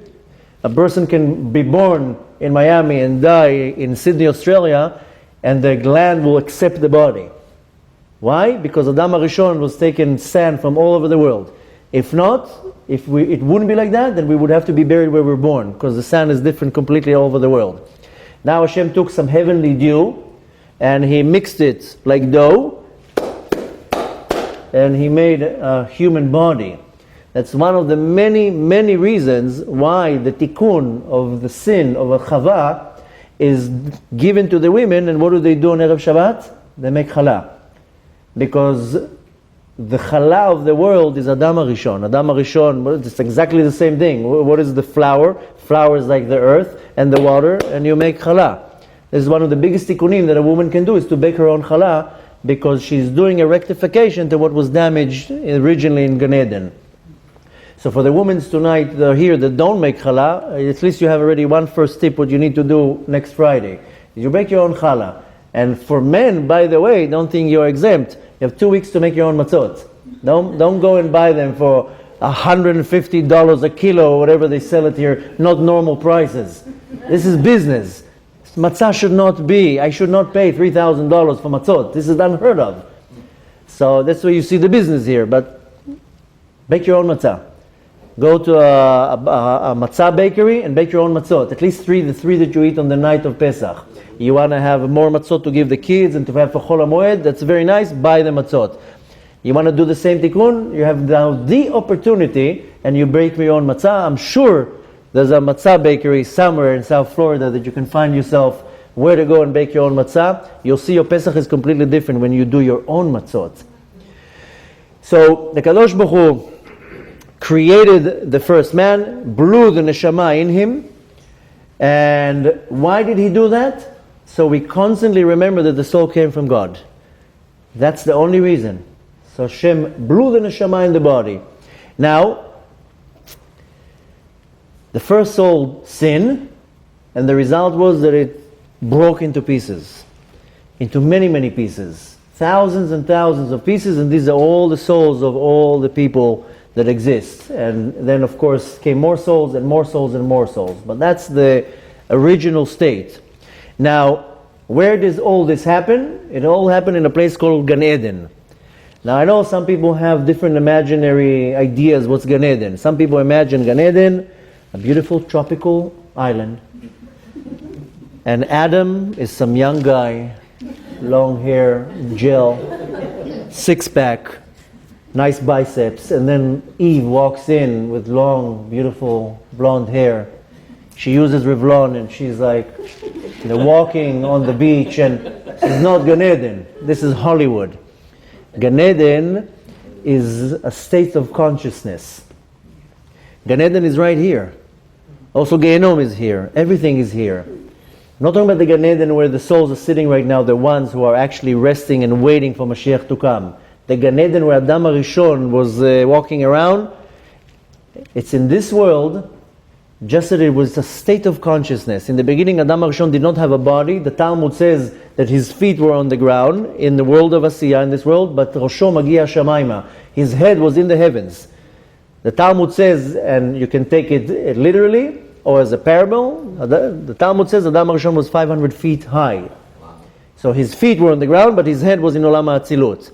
A person can be born in Miami and die in Sydney, Australia, and the land will accept the body. Why? Because Adam HaRishon was taking sand from all over the world. If not, it wouldn't be like that, then we would have to be buried where we were born, because the sand is different completely all over the world. Now Hashem took some heavenly dew, and He mixed it like dough, and He made a human body. That's one of the many, many reasons why the tikkun of the sin of a Chava is given to the women. And what do they do on Erev Shabbat? They make challah. Because the challah of the world is Adam HaRishon. Adam HaRishon, it's exactly the same thing. What is the flour? Flour is like the earth and the water, and you make challah. This is one of the biggest tikkunim that a woman can do, is to bake her own challah, because she's doing a rectification to what was damaged originally in Gan Eden. So for the women tonight that are here that don't make challah, at least you have already one first tip what you need to do next Friday. You make your own challah. And for men, by the way, don't think you're exempt. You have 2 weeks to make your own matzot. Don't go and buy them for $150 a kilo or whatever they sell it here, not normal prices. This is business. Matzah should not be, I should not pay $3,000 for matzot. This is unheard of. So that's where you see the business here. But bake your own matzah. Go to a matzah bakery and bake your own matzot. At least the three that you eat on the night of Pesach. You want to have more matzot to give the kids and to have for Chol HaMoed, that's very nice, buy the matzot. You want to do the same tikkun, you have now the opportunity, and you bake your own matzah. I'm sure there's a matzah bakery somewhere in South Florida that you can find yourself where to go and bake your own matzah. You'll see your Pesach is completely different when you do your own matzot. So the Kadosh Baruch Hu created the first man, blew the Neshamah in him. And why did He do that? So we constantly remember that the soul came from God. That's the only reason. So Hashem blew the Neshamah in the body. Now, the first soul sinned, and the result was that it broke into pieces. Into many, many pieces. Thousands and thousands of pieces, and these are all the souls of all the people that exist. And then of course came more souls and more souls and more souls. But that's the original state. Now, where does all this happen? It all happened in a place called Gan Eden. Now I know some people have different imaginary ideas what's Gan Eden. Some people imagine Gan Eden, a beautiful tropical island. And Adam is some young guy, long hair, gel, six-pack, nice biceps, and then Eve walks in with long, beautiful blonde hair. She uses Revlon and she's like, walking on the beach, and she's not Gan Eden. This is Hollywood. Gan Eden is a state of consciousness. Gan Eden is right here. Also Gehenom is here. Everything is here. I'm not talking about the Gan Eden where the souls are sitting right now, the ones who are actually resting and waiting for Mashiach to come. The Gan Eden where Adam HaRishon was walking around, it's in this world, just that it was a state of consciousness. In the beginning, Adam HaRishon did not have a body. The Talmud says that his feet were on the ground in the world of Asiyah, in this world, but Rosho Magia Shamayma, his head was in the heavens. The Talmud says, and you can take it literally or as a parable, the Talmud says Adam HaRishon was 500 feet high. So his feet were on the ground, but his head was in Olam HaAtzilut.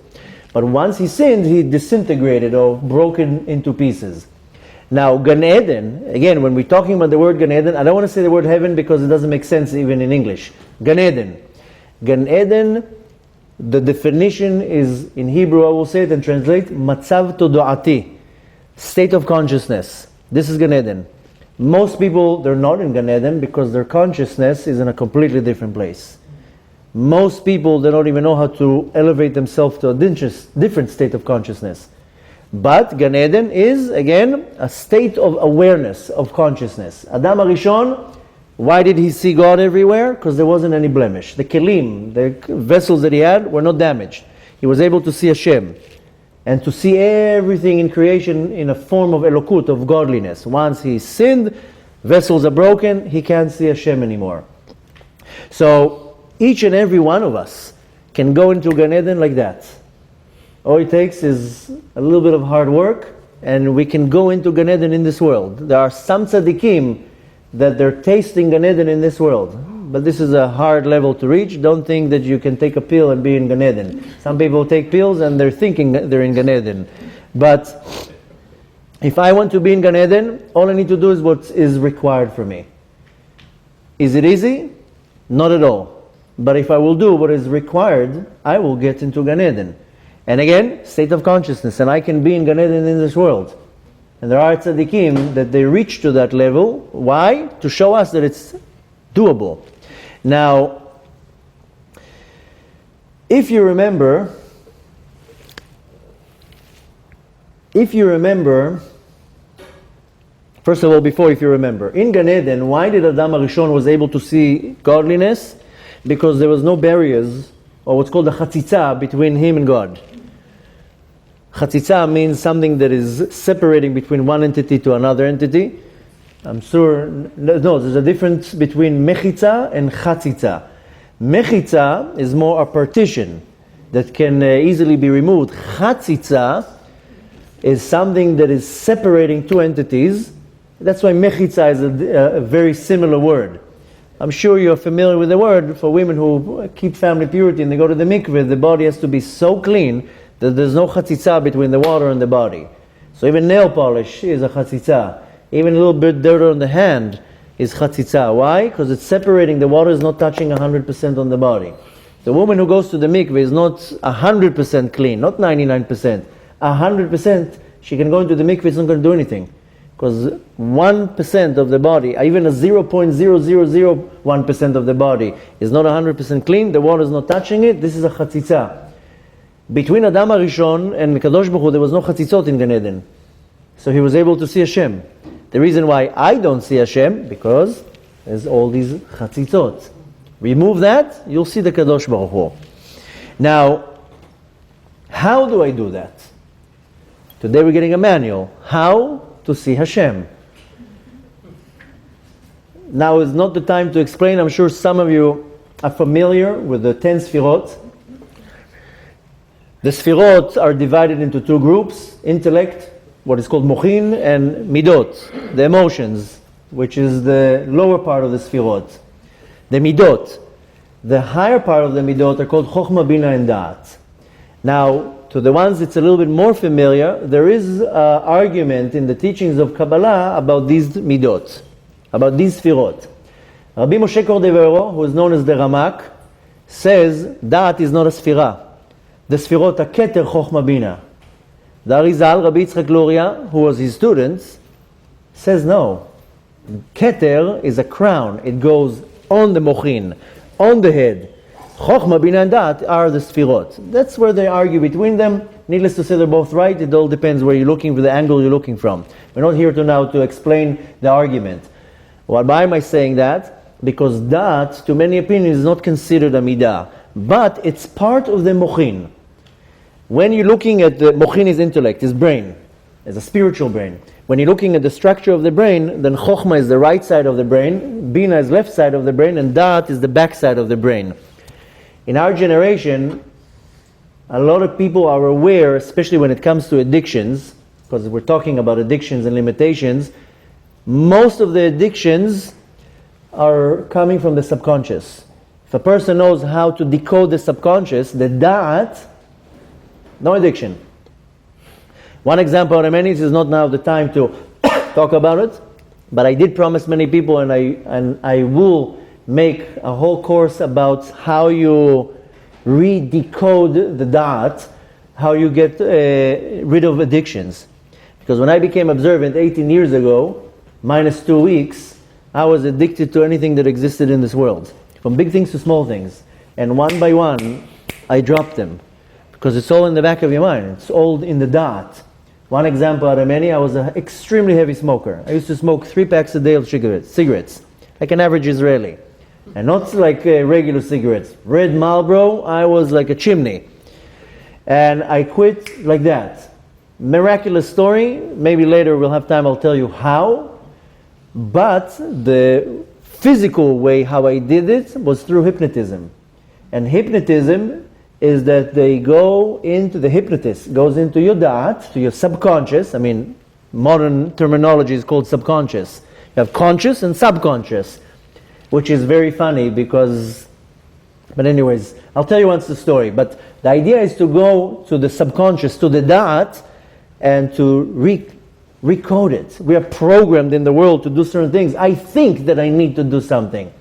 But once he sinned, he disintegrated or broken into pieces. Now, Gan Eden, again, when we're talking about the word Gan Eden, I don't want to say the word heaven because it doesn't make sense even in English. Gan Eden. Gan Eden, the definition is, in Hebrew I will say it and translate, Matzav Todoati, state of consciousness. This is Gan Eden. Most people, they're not in Gan Eden because their consciousness is in a completely different place. Most people, they don't even know how to elevate themselves to a different state of consciousness. But Gan Eden is, again, a state of awareness, of consciousness. Adam HaRishon, why did he see God everywhere? Because there wasn't any blemish. The kelim, the vessels that he had, were not damaged. He was able to see Hashem. And to see everything in creation in a form of elokut, of godliness. Once he sinned, vessels are broken, he can't see Hashem anymore. So, each and every one of us can go into Gan Eden like that. All it takes is a little bit of hard work, and we can go into Gan Eden in this world. There are some tzaddikim that they're tasting Gan Eden in this world. But this is a hard level to reach. Don't think that you can take a pill and be in Gan Eden. Some people take pills and they're thinking they're in Gan Eden. But if I want to be in Gan Eden, all I need to do is what is required for me. Is it easy? Not at all. But if I will do what is required, I will get into Gan Eden. And again, state of consciousness. And I can be in Gan Eden in this world. And there are tzaddikim that they reach to that level. Why? To show us that it's doable. Now, if you remember, first of all, if you remember, in Gan Eden, why did Adam HaRishon was able to see godliness? Because there was no barriers, or what's called a chatzitza, between him and God. Chatzitza means something that is separating between one entity to another entity. I'm sure, no, there's a difference between mechitza and chatzitza. Mechitza is more a partition that can easily be removed. Chatzitza is something that is separating two entities. That's why mechitza is a very similar word. I'm sure you're familiar with the word. For women who keep family purity and they go to the mikveh, the body has to be so clean that there's no chatzitza between the water and the body. So even nail polish is a chatzitza. Even a little bit dirt on the hand is chatzitza. Why? Because it's separating. The water is not touching 100% on the body. The woman who goes to the mikveh is not 100% clean, not 99%. 100%, she can go into the mikveh, it's not going to do anything. Because 1% of the body, even a 0.0001% of the body is not 100% clean, the water is not touching it, this is a chatzitza. Between Adam HaRishon and Kadosh Baruch Hu, there was no chatzitzot in Gan Eden. So he was able to see Hashem. The reason why I don't see Hashem, because there's all these chatzitzot. Remove that, you'll see the Kadosh Baruch Hu. Now, how do I do that? Today we're getting a manual. How to see Hashem. Now is not the time to explain. I'm sure some of you are familiar with the 10 Sfirot. The Sfirot are divided into two groups: intellect, what is called mochin, and midot, the emotions, which is the lower part of the Sfirot. The midot, the higher part of the midot, are called chokhmah, bina, and da'at. Now, to the ones it's a little bit more familiar, there is an argument in the teachings of Kabbalah about these midot, about these Sfirot. Rabbi Moshe Cordovero, who is known as the Ramak, says da'at is not a Sfira. The Sfirot are keter, chokhmah, bina. The Arizal, Rabbi Yitzchak Luria, who was his student, says no. Keter is a crown. It goes on the mochin, on the head. Chokhmah, bina, and da'at are the Sfirot. That's where they argue between them. Needless to say, they're both right. It all depends where you're looking, for the angle you're looking from. We're not here to explain the argument. Why am I saying that? Because da'at, to many opinions, is not considered a midah. But it's part of the mochin. When you're looking at the mochin is intellect, is brain, is a spiritual brain. When you're looking at the structure of the brain, then chokhmah is the right side of the brain, bina is left side of the brain, and da'at is the back side of the brain. In our generation, a lot of people are aware, especially when it comes to addictions, because we're talking about addictions and limitations, most of the addictions are coming from the subconscious. If a person knows how to decode the subconscious, the da'at, no addiction. One example out of many, this is not now the time to talk about it, but I did promise many people, and I will make a whole course about how you re-decode the dot, how you get rid of addictions. Because when I became observant 18 years ago, minus 2 weeks, I was addicted to anything that existed in this world, from big things to small things. And one by one, I dropped them. Because it's all in the back of your mind. It's all in the dot. One example out of many, I was an extremely heavy smoker. I used to smoke 3 packs a day of cigarettes, like an average Israeli. And not like regular cigarettes. Red Marlboro, I was like a chimney. And I quit like that. Miraculous story. Maybe later we'll have time, I'll tell you how. But the physical way how I did it was through hypnotism. And hypnotism is that they go into, the hypnotist goes into your dot, to your subconscious. I mean, modern terminology is called subconscious. You have conscious and subconscious, which is very funny because, but anyways, I'll tell you once the story. But the idea is to go to the subconscious, to the dot, and to recode it. We are programmed in the world to do certain things. I think that I need to do something.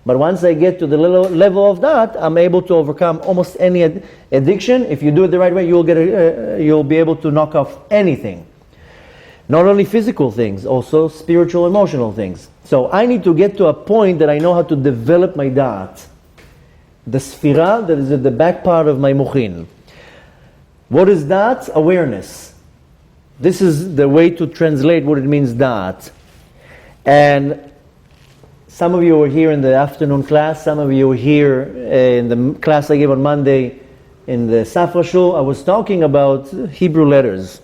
But once I get to the level of that, I'm able to overcome almost any addiction. If you do it the right way, you'll be able to knock off anything. Not only physical things, also spiritual, emotional things. So I need to get to a point that I know how to develop my da'at. The sphira that is at the back part of my mochin. What is da'at? Awareness. This is the way to translate what it means, da'at. And some of you were here in the afternoon class, some of you were here in the class I gave on Monday in the Safra Shul. I was talking about Hebrew letters.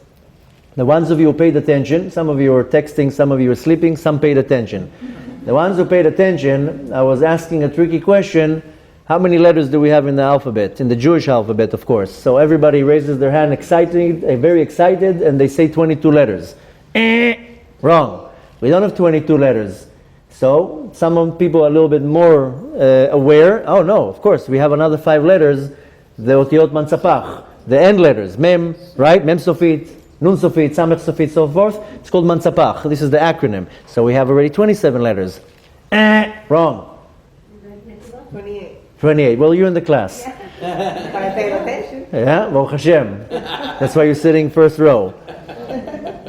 The ones of you who paid attention, some of you were texting, some of you were sleeping, some paid attention. The ones who paid attention, I was asking a tricky question: how many letters do we have in the alphabet? In the Jewish alphabet, of course. So everybody raises their hand, very excited, and they say 22 letters. Wrong. We don't have 22 letters. So some people are a little bit more aware. Oh no, of course, we have another 5 letters, the Otiot Mansapach, the end letters, Mem, right? Mem Sofit, Nun Sofit, Samech Sofit, so forth. It's called Mansapach. This is the acronym. So we have already 27 letters. Wrong. 28. Well, you're in the class. I paid attention. Yeah, Baruch Hashem. That's why you're sitting first row.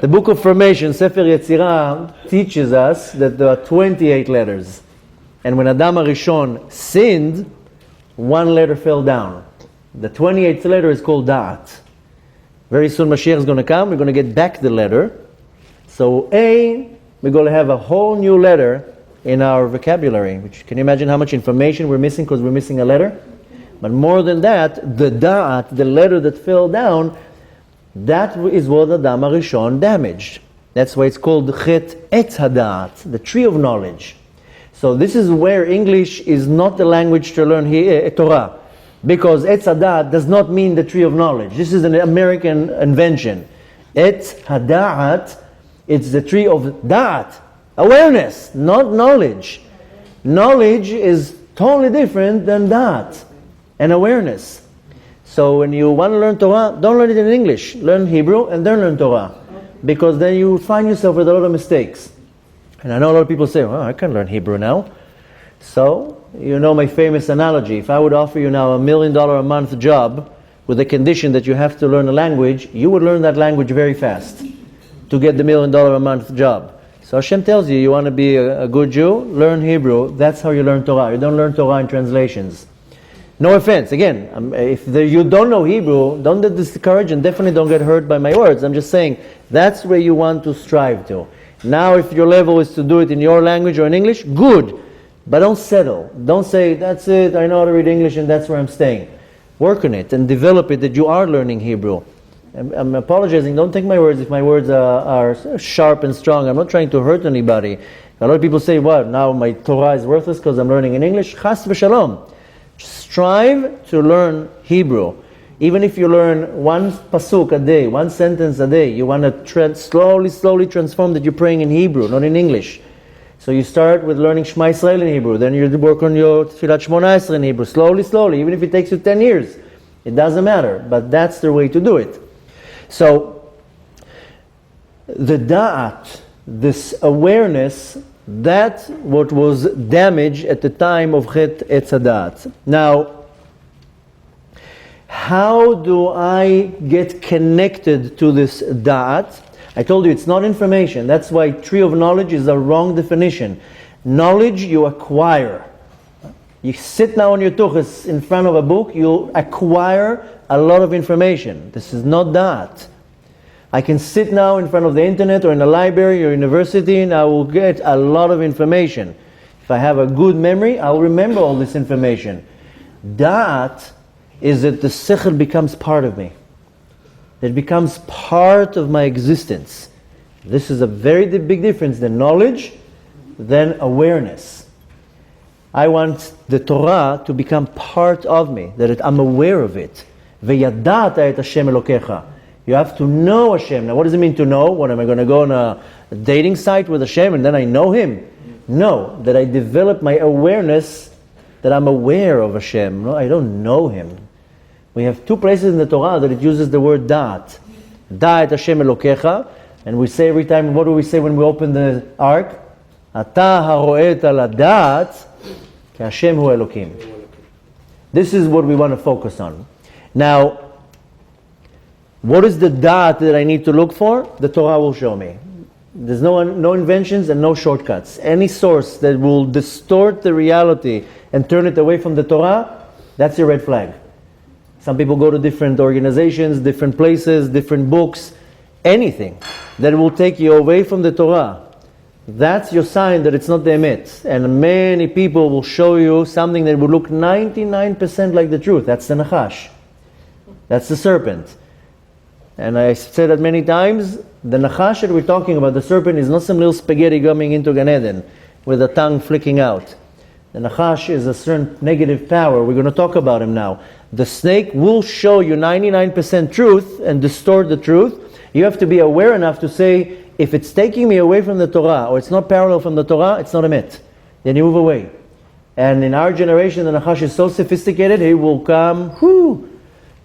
The book of formation, Sefer Yetzirah, teaches us that there are 28 letters. And when Adam HaRishon sinned, 1 letter fell down. The 28th letter is called Da'at. Very soon Mashiach is going to come, we're going to get back the letter. So A, we're going to have a whole new letter in our vocabulary. Which, can you imagine how much information we're missing because we're missing a letter? But more than that, the Da'at, the letter that fell down, that is what Adam HaRishon damaged. That's why it's called Chet Etz Hada'at, the tree of knowledge. So this is where English is not the language to learn Torah. Because Etz Hada'at does not mean the tree of knowledge. This is an American invention. Etz Hada'at, it's the tree of Da'at, awareness, not knowledge. Knowledge is totally different than Da'at and awareness. So when you want to learn Torah, don't learn it in English. Learn Hebrew and then learn Torah. Because then you find yourself with a lot of mistakes. And I know a lot of people say, well, I can learn Hebrew now. So, you know my famous analogy. If I would offer you now $1 million a month job with the condition that you have to learn a language, you would learn that language very fast to get the $1 million a month job. So Hashem tells you, you want to be a good Jew, learn Hebrew. That's how you learn Torah. You don't learn Torah in translations. No offense, again, if you don't know Hebrew, don't get discouraged and definitely don't get hurt by my words. I'm just saying, that's where you want to strive to. Now, if your level is to do it in your language or in English, good. But don't settle. Don't say, that's it, I know how to read English and that's where I'm staying. Work on it and develop it that you are learning Hebrew. I'm apologizing, don't take my words if my words are sharp and strong. I'm not trying to hurt anybody. A lot of people say, what, now my Torah is worthless because I'm learning in English? Chas v'shalom. Strive to learn Hebrew. Even if you learn 1 pasuk a day, 1 sentence a day, you want to slowly transform that you're praying in Hebrew, not in English. So you start with learning Shema Yisrael in Hebrew, then you work on your Tfilat Shmona Esrei in Hebrew, slowly, even if it takes you 10 years. It doesn't matter, but that's the way to do it. So, the da'at, this awareness, That's what was damaged at the time of Chet Etz Hadat. Now, how do I get connected to this da'at? I told you it's not information. That's why tree of knowledge is a wrong definition. Knowledge you acquire. You sit now on your tuchus in front of a book, you'll acquire a lot of information. This is not da'at. I can sit now in front of the internet or in a library or university and I will get a lot of information. If I have a good memory, I'll remember all this information. Da'at is that the sechel becomes part of me. It becomes part of my existence. This is a very big difference than knowledge, than awareness. I want the Torah to become part of me, that I'm aware of it. V'yadata et Hashem Elokecha. You have to know Hashem. Now what does it mean to know? What, am I going to go on a dating site with Hashem and then I know Him? No, that I develop my awareness, that I'm aware of Hashem. No, I don't know Him. We have two places in the Torah that it uses the word da'at. Da'at Hashem Elokecha. And we say every time, what do we say when we open the ark? Ata haro'et ala da'at ki Hashem hu Elokim. This is what we want to focus on. Now, what is the da'at that I need to look for? The Torah will show me. There's no inventions and no shortcuts. Any source that will distort the reality and turn it away from the Torah, that's your red flag. Some people go to different organizations, different places, different books, anything that will take you away from the Torah. That's your sign that it's not the emet. And many people will show you something that will look 99% like the truth. That's the nachash. That's the serpent. And I said that many times, the nachash that we're talking about, the serpent, is not some little spaghetti coming into Gan Eden with a tongue flicking out. The nachash is a certain negative power. We're going to talk about him now. The snake will show you 99% truth and distort the truth. You have to be aware enough to say, if it's taking me away from the Torah, or it's not parallel from the Torah, it's not emet. Then you move away. And in our generation, the nachash is so sophisticated, he will come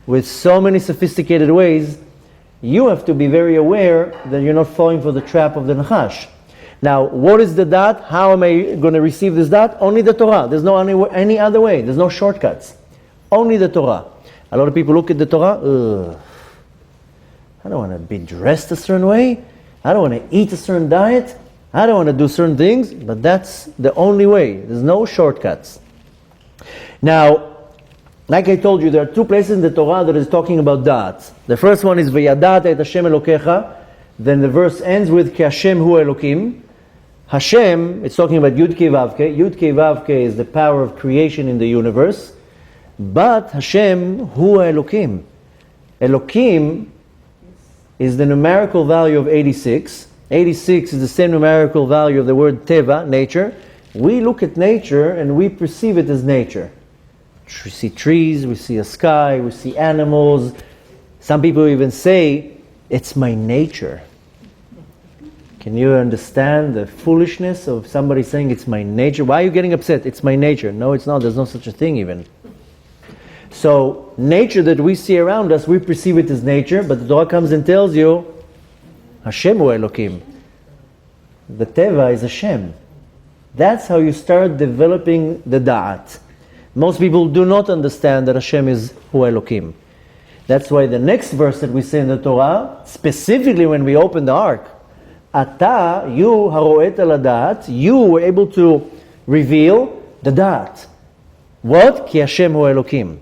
with so many sophisticated ways. You have to be very aware that you're not falling for the trap of the nachash. Now, what is the da'at? How am I going to receive this da'at? Only the Torah. There's no any other way. There's no shortcuts. Only the Torah. A lot of people look at the Torah, I don't want to be dressed a certain way. I don't want to eat a certain diet. I don't want to do certain things. But that's the only way. There's no shortcuts. Now, like I told you, there are two places in the Torah that is talking about da'at. The first one is V'yadata et Hashem Elokecha. Then the verse ends with Ki Hashem hu Elokim. Hashem, it's talking about Yud Kei Vav Kei. Yud Kei Vav Kei is the power of creation in the universe. But Hashem hu Elokim. Elokim is the numerical value of 86. 86 is the same numerical value of the word Teva, nature. We look at nature and we perceive it as nature. We see trees, we see a sky, we see animals. Some people even say, it's my nature. Can you understand the foolishness of somebody saying it's my nature? Why are you getting upset? It's my nature. No, it's not. There's no such a thing even. So, nature that we see around us, we perceive it as nature, but the Torah comes and tells you, Hashem hu Elokim. The Teva is Hashem. That's how you start developing the da'at. Most people do not understand that Hashem is hu Elokim. That's why the next verse that we say in the Torah, specifically when we open the ark, Ata, you haro'et al da'at, you were able to reveal the da'at. What? Ki Hashem hu Elokim.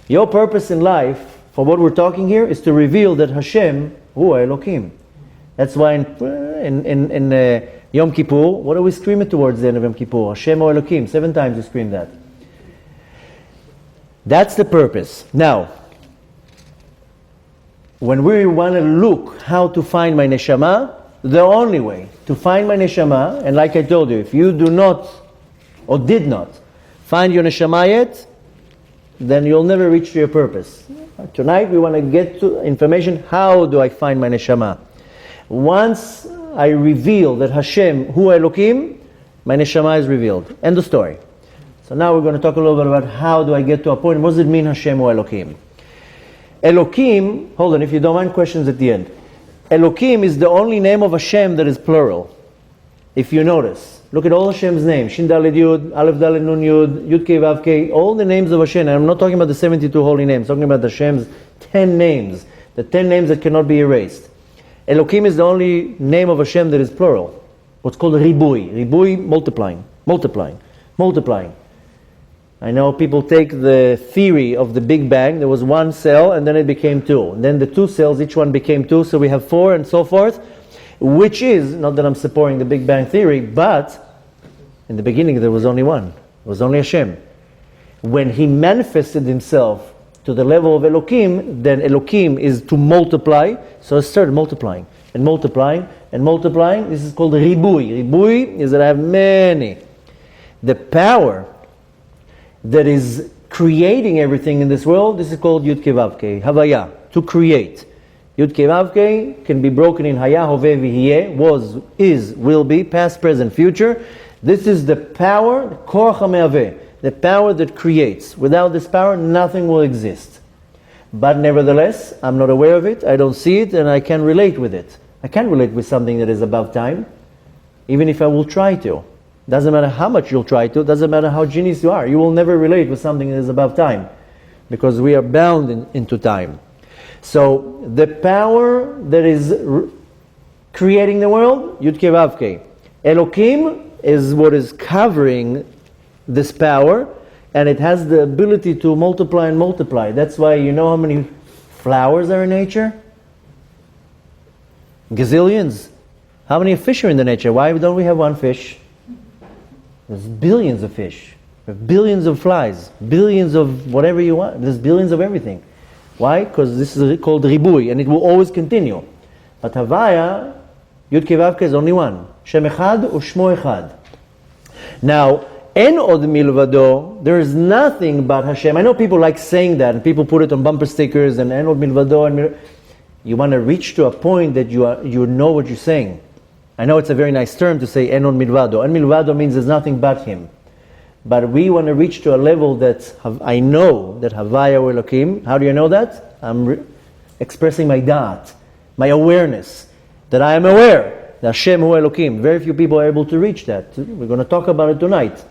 Your purpose in life, for what we're talking here, is to reveal that Hashem hu Elokim. That's why in Yom Kippur, what do we scream it towards the end of Yom Kippur? Hashem hu Elokim. 7 times we scream that. That's the purpose. Now, when we want to look how to find my Neshamah, the only way to find my Neshamah, and like I told you, if you do not or did not find your Neshamah yet, then you'll never reach your purpose. Tonight we want to get to information, how do I find my Neshamah? Once I reveal that Hashem hu Elokim, my Neshamah is revealed. End of story. So now we're going to talk a little bit about how do I get to a point. What does it mean Hashem hu Elokim? Elokim, hold on, if you don't mind, questions at the end. Elokim is the only name of Hashem that is plural. if you notice. Look at all Hashem's names. Shin Daled Yud, Aleph Daled Nun Yud, Yud Kei Vav Kei, all the names of Hashem. And I'm not talking about the 72 holy names, I'm talking about Hashem's 10 names. The 10 names that cannot be erased. Elokim is the only name of Hashem that is plural. What's called Ribui. Ribui, multiplying, multiplying, multiplying. I know people take the theory of the Big Bang. There was one cell and then it became two. And then the two cells, each one became two, so we have four and so forth. Which is, not that I'm supporting the Big Bang theory, but in the beginning there was only one. It was only Hashem. When He manifested Himself to the level of Elokim, then Elokim is to multiply, so it started multiplying and multiplying and multiplying. This is called Ribui. Ribui is that I have many. The power that is creating everything in this world, this is called Yud Kei Vav Kei, Havaya, to create. Yud Kei Vav Kei can be broken in Haya, Hoveh, V'hiyeh, was, is, will be, past, present, future. This is the power, Korach HaMe'aveh, the power that creates. Without this power, nothing will exist. But nevertheless, I'm not aware of it, I don't see it, and I can relate with it. I can't relate with something that is above time, even if I will try to. Doesn't matter how much you'll try to, doesn't matter how genius you are. You will never relate with something that is above time, because we are bound into time. So, the power that is creating the world, Yud Kei Vav Kei. Elokim is what is covering this power, and it has the ability to multiply and multiply. That's why you know how many flowers are in nature? Gazillions. How many fish are in the nature? Why don't we have one fish? There's billions of fish. There's billions of flies. Billions of whatever you want. There's billions of everything. Why? Because this is called Ribui, and it will always continue. But Havaya, Yud Kei Vav Kei is only one. Shem Echad u'Shmo Echad. Now, En Od Milvado, there is nothing but Hashem. I know people like saying that, and people put it on bumper stickers, and En Od Milvado, and you want to reach to a point that you know what you're saying. I know it's a very nice term to say En Od Milvado. En Milvado means there's nothing but Him. But we want to reach to a level that I know that Havaya or Elokim. How do you know that? I'm expressing my da'at, my awareness, that I am aware that Hashem Hu Elokim. Very few people are able to reach that. We're going to talk about it tonight.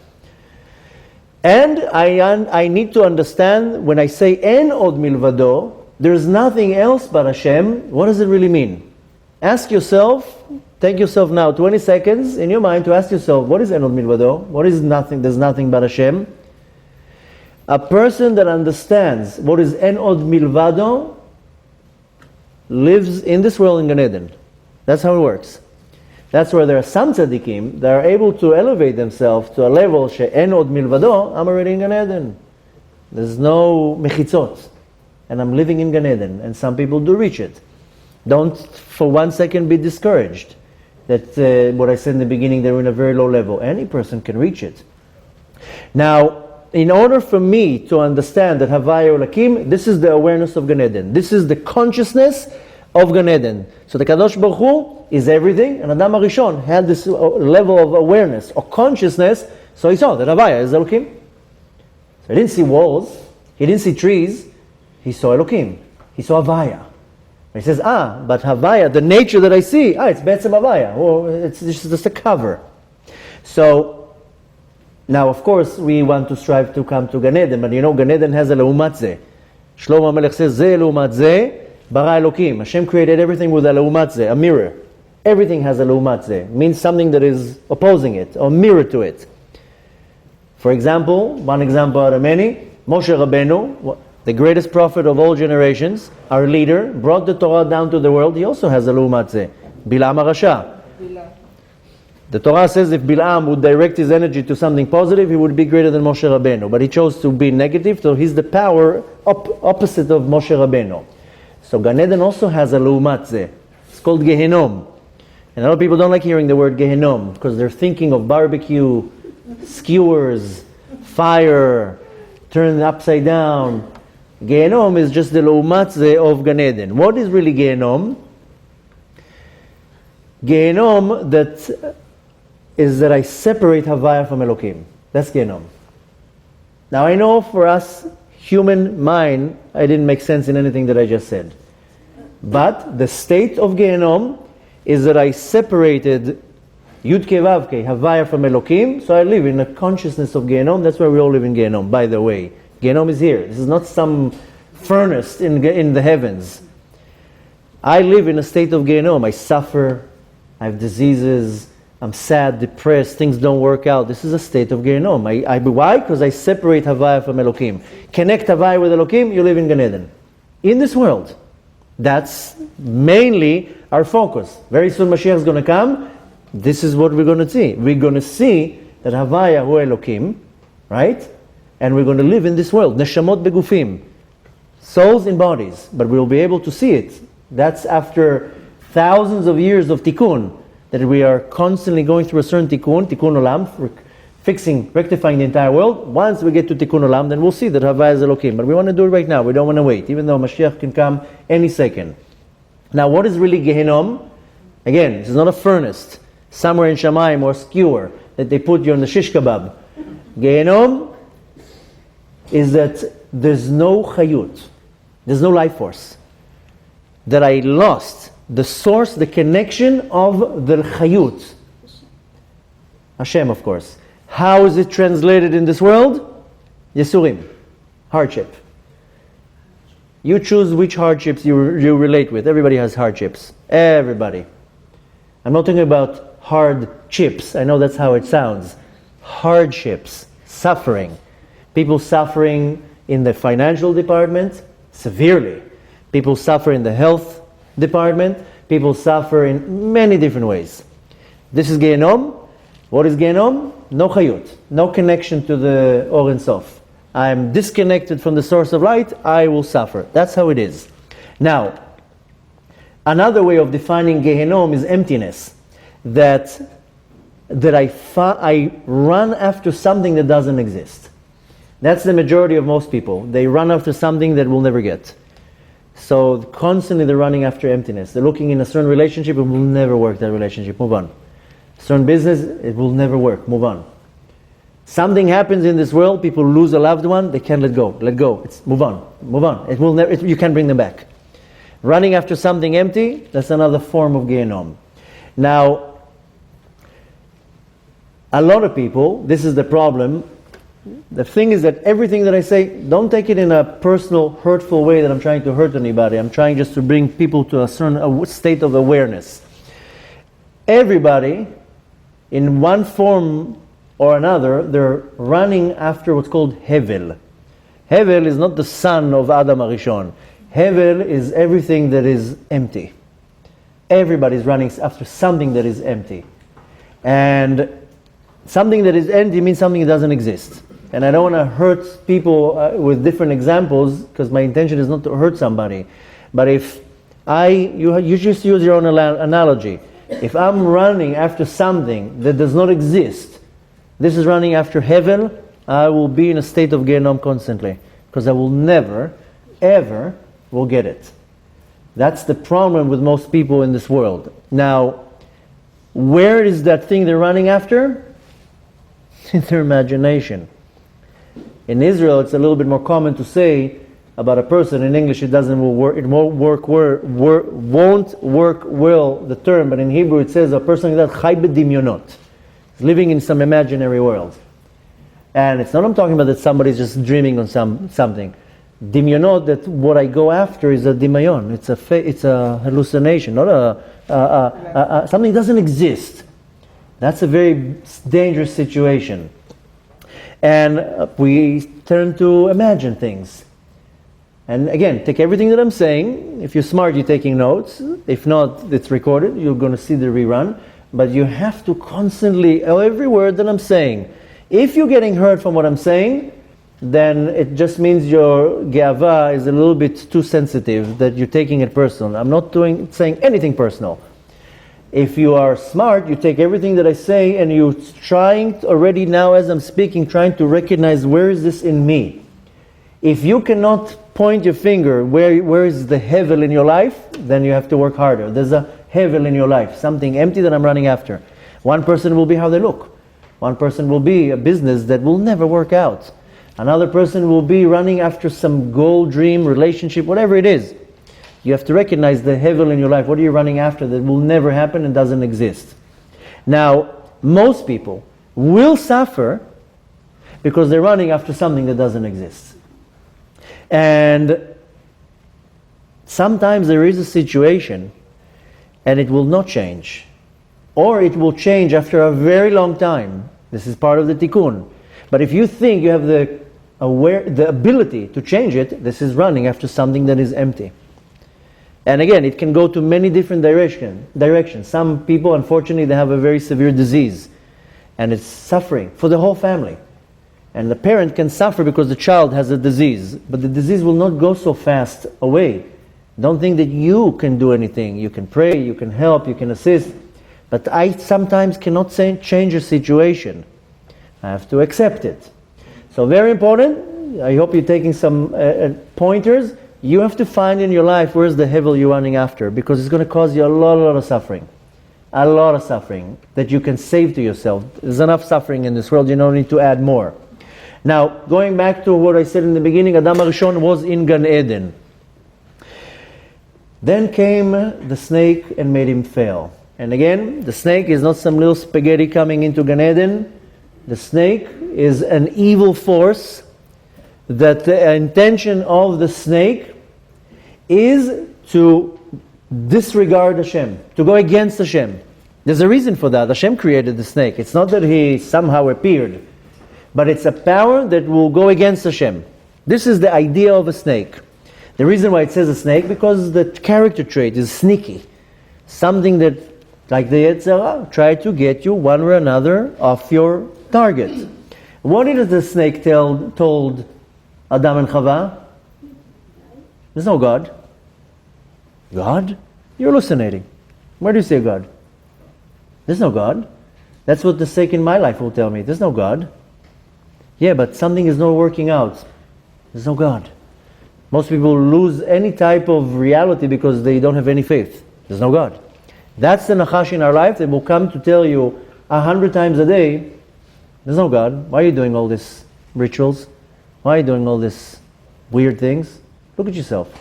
And I need to understand when I say En Od Milvado, there's nothing else but Hashem. What does it really mean? Ask yourself. Take yourself now 20 seconds in your mind to ask yourself, what is En Od Milvado? What is nothing? There's nothing but Hashem. A person that understands what is En Od Milvado lives in this world in Gan Eden. That's how it works. That's where there are some tzaddikim that are able to elevate themselves to a level she'en od milvado, I'm already in Gan Eden. There's no mechitzot. And I'm living in Gan Eden. And some people do reach it. Don't for 1 second be discouraged that what I said in the beginning, they're in a very low level. Any person can reach it. Now, in order for me to understand that Havaya Ulakim, this is the awareness of Gan Eden. This is the consciousness of Gan Eden. So the Kadosh Baruch Hu is everything, and Adam HaRishon had this level of awareness or consciousness, so he saw that Havaya is Elokim. So he didn't see walls, he didn't see trees, he saw Elokim, he saw Havaya. He says, but Havaya, the nature that I see, it's Be'etzem Havaya, or it's just a cover. So, now of course we want to strive to come to Gan Eden, but you know Gan Eden has a Leumat Zeh. Shlomo HaMelech says, Zeh Leumat Zeh, Bara Elokim. Hashem created everything with a Leumat Zeh, a mirror. Everything has a Leumat Zeh. Means something that is opposing it, or mirror to it. For example, one example out of many, Moshe Rabbeinu, the greatest prophet of all generations, our leader, brought the Torah down to the world. He also has a Leumat Zeh. Bilam HaRasha. The Torah says if Bilam would direct his energy to something positive, he would be greater than Moshe Rabbeinu. But he chose to be negative, so he's the power opposite of Moshe Rabbeinu. So Gan Eden also has a Leumat Zeh. It's called Gehenom. And a lot of people don't like hearing the word Gehenom because they're thinking of barbecue, skewers, fire, turned upside down. Gehenom is just the Leumat Zeh of Gan Eden. What is really Gehenom? Gehenom is that I separate Havaya from Elokim. That's Gehenom. Now I know for us, human mind, I didn't make sense in anything that I just said. But the state of Gehenom is that I separated Yud Kei Vav Kei, Havaya from Elokim, so I live in a consciousness of Gehenom. That's why we all live in Gehenom, by the way. Gehenom is here. This is not some furnace in the heavens. I live in a state of Gehenom. I suffer, I have diseases, I'm sad, depressed, things don't work out. This is a state of Gehenom. Why? Because I separate Havaya from Elokim. Connect Havaya with Elokim, you live in Gan Eden. In this world. That's mainly our focus. Very soon Mashiach is going to come. This is what we're going to see. We're going to see that Havaya hu Elokim, right? And we're going to live in this world. Neshamot begufim. Souls in bodies. But we'll be able to see it. That's after thousands of years of tikkun. That we are constantly going through a certain tikkun olam, fixing, rectifying the entire world. Once we get to tikkun olam, then we'll see that Havaya is Elokim. But we want to do it right now. We don't want to wait. Even though Mashiach can come any second. Now what is really Gehenom? Again, this is not a furnace. Somewhere in Shamayim or skewer that they put you on the shish kebab. Gehenom is that there's no chayut, there's no life force. That I lost the source, the connection of the chayut. Hashem, of course. How is it translated in this world? Yesurim, hardship. You choose which hardships you relate with. Everybody has hardships. Everybody. I'm not talking about hard chips. I know that's how it sounds. Hardships, suffering. People suffering in the financial department, severely. People suffer in the health department. People suffer in many different ways. This is Gehenom. What is Gehenom? No chayut. No connection to the Or Ein Sof. I'm disconnected from the source of light, I will suffer. That's how it is. Now, another way of defining Gehenom is emptiness. That I run after something that doesn't exist. That's the majority of most people. They run after something that we'll never get. So constantly they're running after emptiness. They're looking in a certain relationship, it will never work, that relationship, move on. Certain business, it will never work, move on. Something happens in this world, people lose a loved one, they can't let go. It's move on. It will never. You can't bring them back. Running after something empty, that's another form of Gehenom. Now, a lot of people, this is the problem. The thing is that everything that I say, don't take it in a personal, hurtful way that I'm trying to hurt anybody. I'm trying just to bring people to a certain state of awareness. Everybody, in one form or another, they're running after what's called Hevel. Hevel is not the son of Adam Arishon. Hevel is everything that is empty. Everybody's running after something that is empty. And something that is empty means something that doesn't exist. And I don't want to hurt people with different examples, because my intention is not to hurt somebody. But if you just use your own analogy. If I'm running after something that does not exist, this is running after Hevel, I will be in a state of Gehenom constantly. Because I will never, ever will get it. That's the problem with most people in this world. Now, where is that thing they're running after? In their imagination. In Israel, it's a little bit more common to say about a person. In English, it won't work well, the term, but in Hebrew it says a person that chai b'dimyonot, is living in some imaginary world. And it's not I'm talking about that somebody's just dreaming on something. Dimyonot, that what I go after is a dimayon. It's a hallucination, not something doesn't exist. That's a very dangerous situation. And we turn to imagine things. And again, take everything that I'm saying. If you're smart, you're taking notes. If not, it's recorded. You're going to see the rerun. But you have to constantly, every word that I'm saying. If you're getting hurt from what I'm saying, then it just means your ge'ava is a little bit too sensitive, that you're taking it personal. I'm not saying anything personal. If you are smart, you take everything that I say and you're trying already now as I'm speaking, trying to recognize where is this in me. If you cannot point your finger where is the hevel in your life, then you have to work harder. There's a hevel in your life, something empty that I'm running after. One person will be how they look. One person will be a business that will never work out. Another person will be running after some goal, dream, relationship, whatever it is. You have to recognize the hevel in your life. What are you running after that will never happen and doesn't exist? Now, most people will suffer because they're running after something that doesn't exist. And sometimes there is a situation and it will not change. Or it will change after a very long time. This is part of the tikkun. But if you think you have the ability to change it, this is running after something that is empty. And again, it can go to many different directions. Some people, unfortunately, they have a very severe disease. And it's suffering for the whole family. And the parent can suffer because the child has a disease. But the disease will not go so fast away. Don't think that you can do anything. You can pray, you can help, you can assist. But I sometimes cannot change a situation. I have to accept it. So very important. I hope you're taking some pointers. You have to find in your life where's the hevel you're running after, because it's going to cause you a lot of suffering. A lot of suffering that you can save to yourself. There's enough suffering in this world. You don't need to add more. Now, going back to what I said in the beginning, Adam HaRishon was in Gan Eden. Then came the snake and made him fail. And again, the snake is not some little spaghetti coming into Gan Eden. The snake is an evil force that the intention of the snake is to disregard Hashem, to go against Hashem. There's a reason for that. Hashem created the snake. It's not that he somehow appeared, but it's a power that will go against Hashem. This is the idea of a snake. The reason why it says a snake, because the character trait is sneaky. Something that, like the Yetzer Hara, try to get you one or another off your target. What did the snake told Adam and Chava? There's no God. God? You're hallucinating. Where do you say God? There's no God. That's what the snake in my life will tell me. There's no God. Yeah, but something is not working out. There's no God. Most people lose any type of reality because they don't have any faith. There's no God. That's the Nachash in our life that will come to tell you 100 times a day, there's no God. Why are you doing all these rituals? Why are you doing all these weird things? Look at yourself.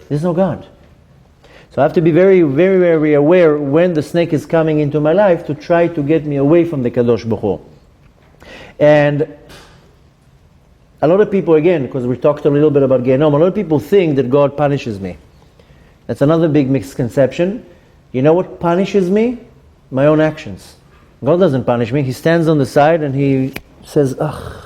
There's no God. So I have to be very, very, very aware when the snake is coming into my life to try to get me away from the Kadosh Baruch Hu. And a lot of people, again, because we talked a little bit about Gehenom, a lot of people think that God punishes me. That's another big misconception. You know what punishes me? My own actions. God doesn't punish me. He stands on the side and he says, ugh.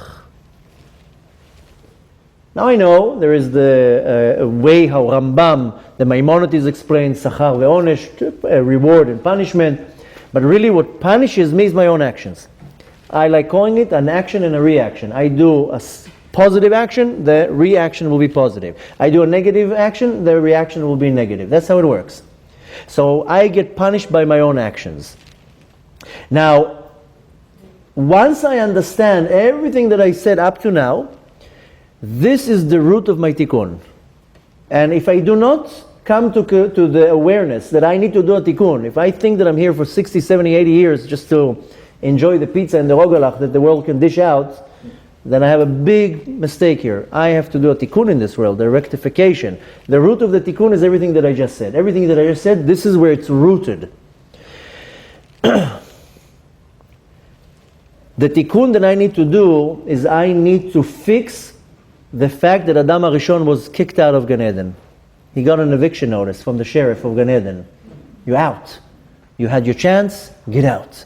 Now I know there is the way how Rambam, the Maimonides explains Sachar ve'onesh, reward and punishment. But really what punishes me is my own actions. I like calling it an action and a reaction. I do a positive action, the reaction will be positive. I do a negative action, the reaction will be negative. That's how it works. So I get punished by my own actions. Now, once I understand everything that I said up to now, this is the root of my tikkun. And if I do not come to the awareness that I need to do a tikkun, if I think that I'm here for 60, 70, 80 years just to enjoy the pizza and the rogalach that the world can dish out, then I have a big mistake here. I have to do a tikkun in this world, a rectification. The root of the tikkun is everything that I just said. Everything that I just said, this is where it's rooted. The tikkun that I need to do is I need to fix the fact that Adam HaRishon was kicked out of Gan Eden. He got an eviction notice from the sheriff of Gan Eden. You're out. You had your chance, get out.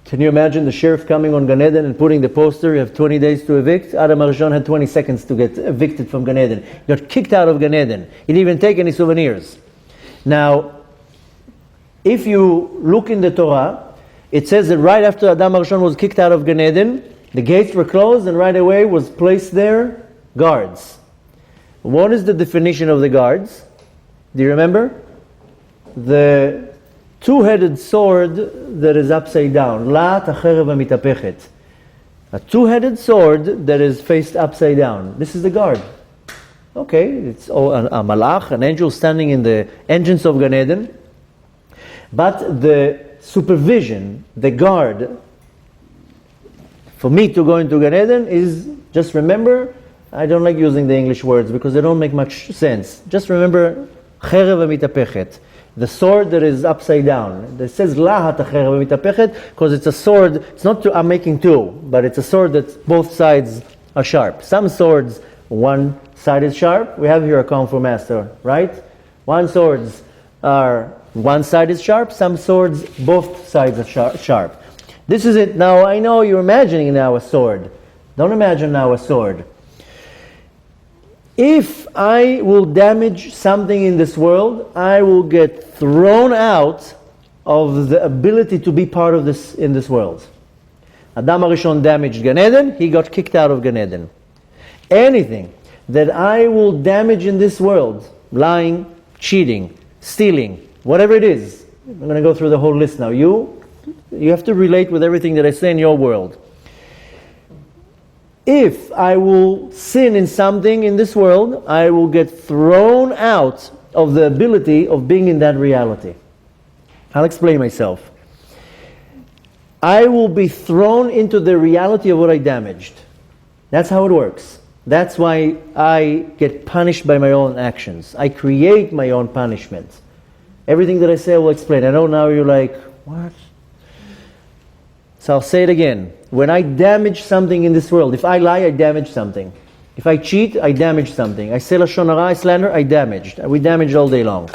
Can you imagine the sheriff coming on Gan Eden and putting the poster, you have 20 days to evict? Adam HaRishon had 20 seconds to get evicted from Gan Eden. He got kicked out of Gan Eden. He didn't even take any souvenirs. Now, if you look in the Torah, it says that right after Adam HaRishon was kicked out of Gan Eden, the gates were closed and right away was placed there guards. What is the definition of the guards? Do you remember? The two-headed sword that is upside down. La tacherev mitapechet. A two-headed sword that is faced upside down. This is the guard. Okay, it's a malach, an angel standing in the entrance of Gan Eden. But the supervision, the guard, for me to go into Gan Eden is, just remember, I don't like using the English words because they don't make much sense. Just remember, cherev mitapechet. The sword that is upside down. It says lahat achereva mitapechet because it's a sword. It's not two, I'm making two, but it's a sword that both sides are sharp. Some swords, one side is sharp. We have here a Kung Fu master, right? One swords are one side is sharp. Some swords, both sides are sharp. This is it. Now I know you're imagining now a sword. Don't imagine now a sword. If I will damage something in this world, I will get thrown out of the ability to be part of this in this world. Adam HaRishon damaged Gan Eden, he got kicked out of Gan Eden. Anything that I will damage in this world, lying, cheating, stealing, whatever it is, I'm going to go through the whole list now. You have to relate with everything that I say in your world. If I will sin in something in this world, I will get thrown out of the ability of being in that reality. I'll explain myself. I will be thrown into the reality of what I damaged. That's how it works. That's why I get punished by my own actions. I create my own punishment. Everything that I say I will explain. I know now you're like, what? So I'll say it again. When I damage something in this world, if I lie, I damage something. If I cheat, I damage something. I say lashon hara, I slander, I damaged. We damage all day long.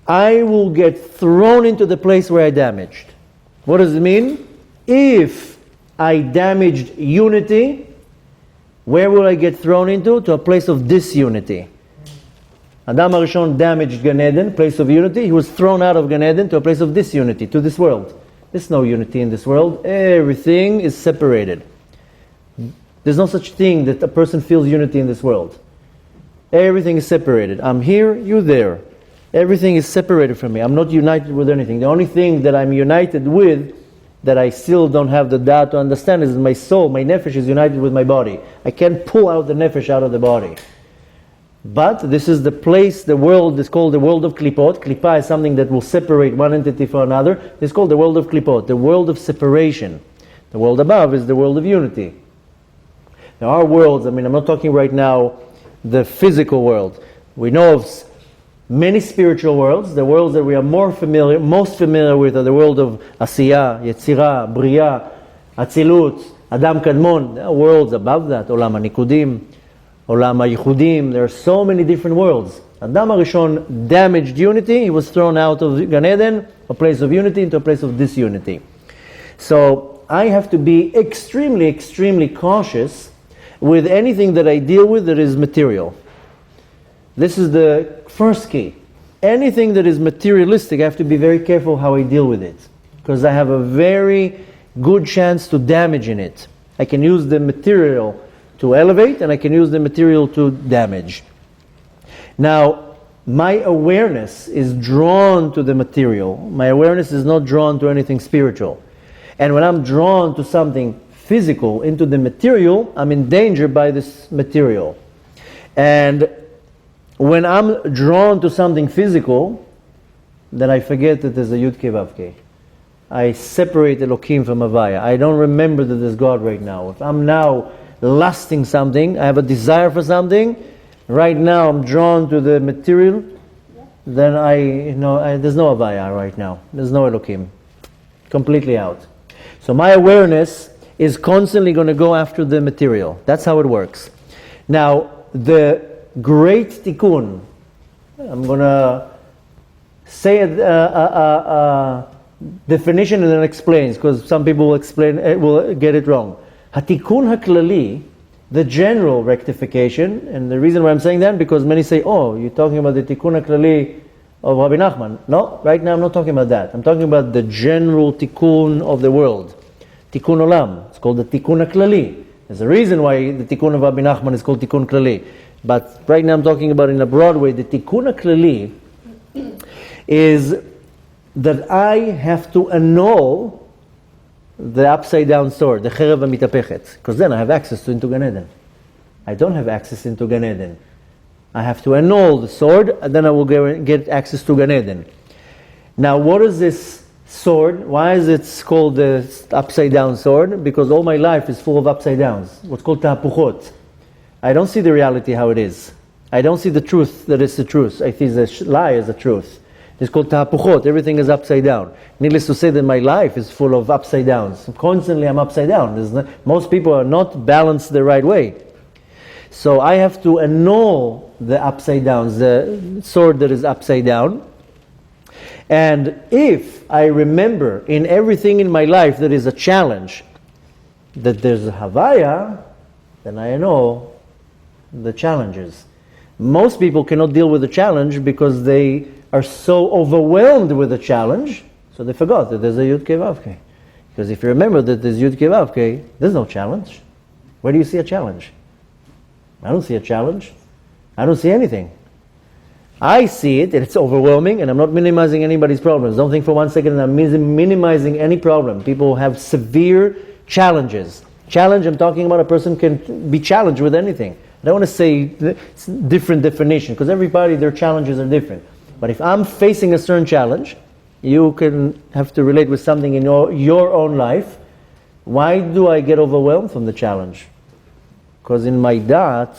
I will get thrown into the place where I damaged. What does it mean? If I damaged unity, where will I get thrown into? To a place of disunity. Adam HaRishon damaged Gan Eden, place of unity. He was thrown out of Gan Eden to a place of disunity, to this world. There's no unity in this world. Everything is separated. There's no such thing that a person feels unity in this world. Everything is separated. I'm here, you're there. Everything is separated from me. I'm not united with anything. The only thing that I'm united with, that I still don't have the data to understand, is my soul. My nefesh is united with my body. I can't pull out the nefesh out of the body. But this is the place, the world is called the world of klipot. Klipa is something that will separate one entity from another. It's called the world of klipot, the world of separation. The world above is the world of unity. There are worlds, I'm not talking right now the physical world. We know of many spiritual worlds. The worlds that we are most familiar with are the world of Asiya, Yetzirah, Bria, Atzilut, Adam Kadmon. There are worlds above that, Olam HaNikudim, Olam HaYichudim. There are so many different worlds. Adam HaRishon damaged unity. He was thrown out of Gan Eden, a place of unity, into a place of disunity. So I have to be extremely, extremely cautious with anything that I deal with that is material. This is the first key. Anything that is materialistic, I have to be very careful how I deal with it, because I have a very good chance to damage in it. I can use the material to elevate, and I can use the material to damage. Now, my awareness is drawn to the material. My awareness is not drawn to anything spiritual. And when I'm drawn to something physical, into the material, I'm in danger by this material. And when I'm drawn to something physical, then I forget that there's a Yud Kei Vav Kei. I separate Elokim from Havaya. I don't remember that there's God right now. If I'm now lusting something, I have a desire for something, right now I'm drawn to the material, then there's no Havaya right now. There's no Elokim. Completely out. So my awareness is constantly going to go after the material. That's how it works. Now, the great tikkun, I'm going to say a definition and then explains, because some people will get it wrong. Hatikun haklali, the general rectification, and the reason why I'm saying that, because many say, oh, you're talking about the tikkun haklali of Rabbi Nachman. No, right now I'm not talking about that. I'm talking about the general tikkun of the world. Tikkun olam. It's called the tikkun haklali. There's a reason why the tikkun of Rabbi Nachman is called tikkun klali. But right now I'm talking about in a broad way. The tikkun haklali is that I have to annul the upside down sword, the cherev mitapechet, because then I have access into Gan Eden. I don't have access into Gan Eden. I have to annul the sword, and then I will get access to Gan Eden. Now, what is this sword? Why is it called the upside down sword? Because all my life is full of upside downs, what's called tahapuchot. I don't see the reality how it is. I don't see the truth that is the truth. I see the lie as the truth. It's called tahapuchot. Everything is upside down. Needless to say that my life is full of upside downs. Constantly I'm upside down. Most people are not balanced the right way. So I have to annul the upside downs, the sword that is upside down. And if I remember in everything in my life that is a challenge, that there's a Havaya, then I know the challenges. Most people cannot deal with the challenge because they are so overwhelmed with the challenge, so they forgot that there's a Yud Kei Vav Kei. Because if you remember that there's Yud Kei Vav Kei, there's no challenge. Where do you see a challenge? I don't see a challenge. I don't see anything. I see it, and it's overwhelming, and I'm not minimizing anybody's problems. Don't think for 1 second that I'm minimizing any problem. People have severe challenges. Challenge, I'm talking about a person can be challenged with anything. I don't want to say different definition, because everybody, their challenges are different. But if I'm facing a certain challenge, you can have to relate with something in your own life. Why do I get overwhelmed from the challenge? Because in my da'at,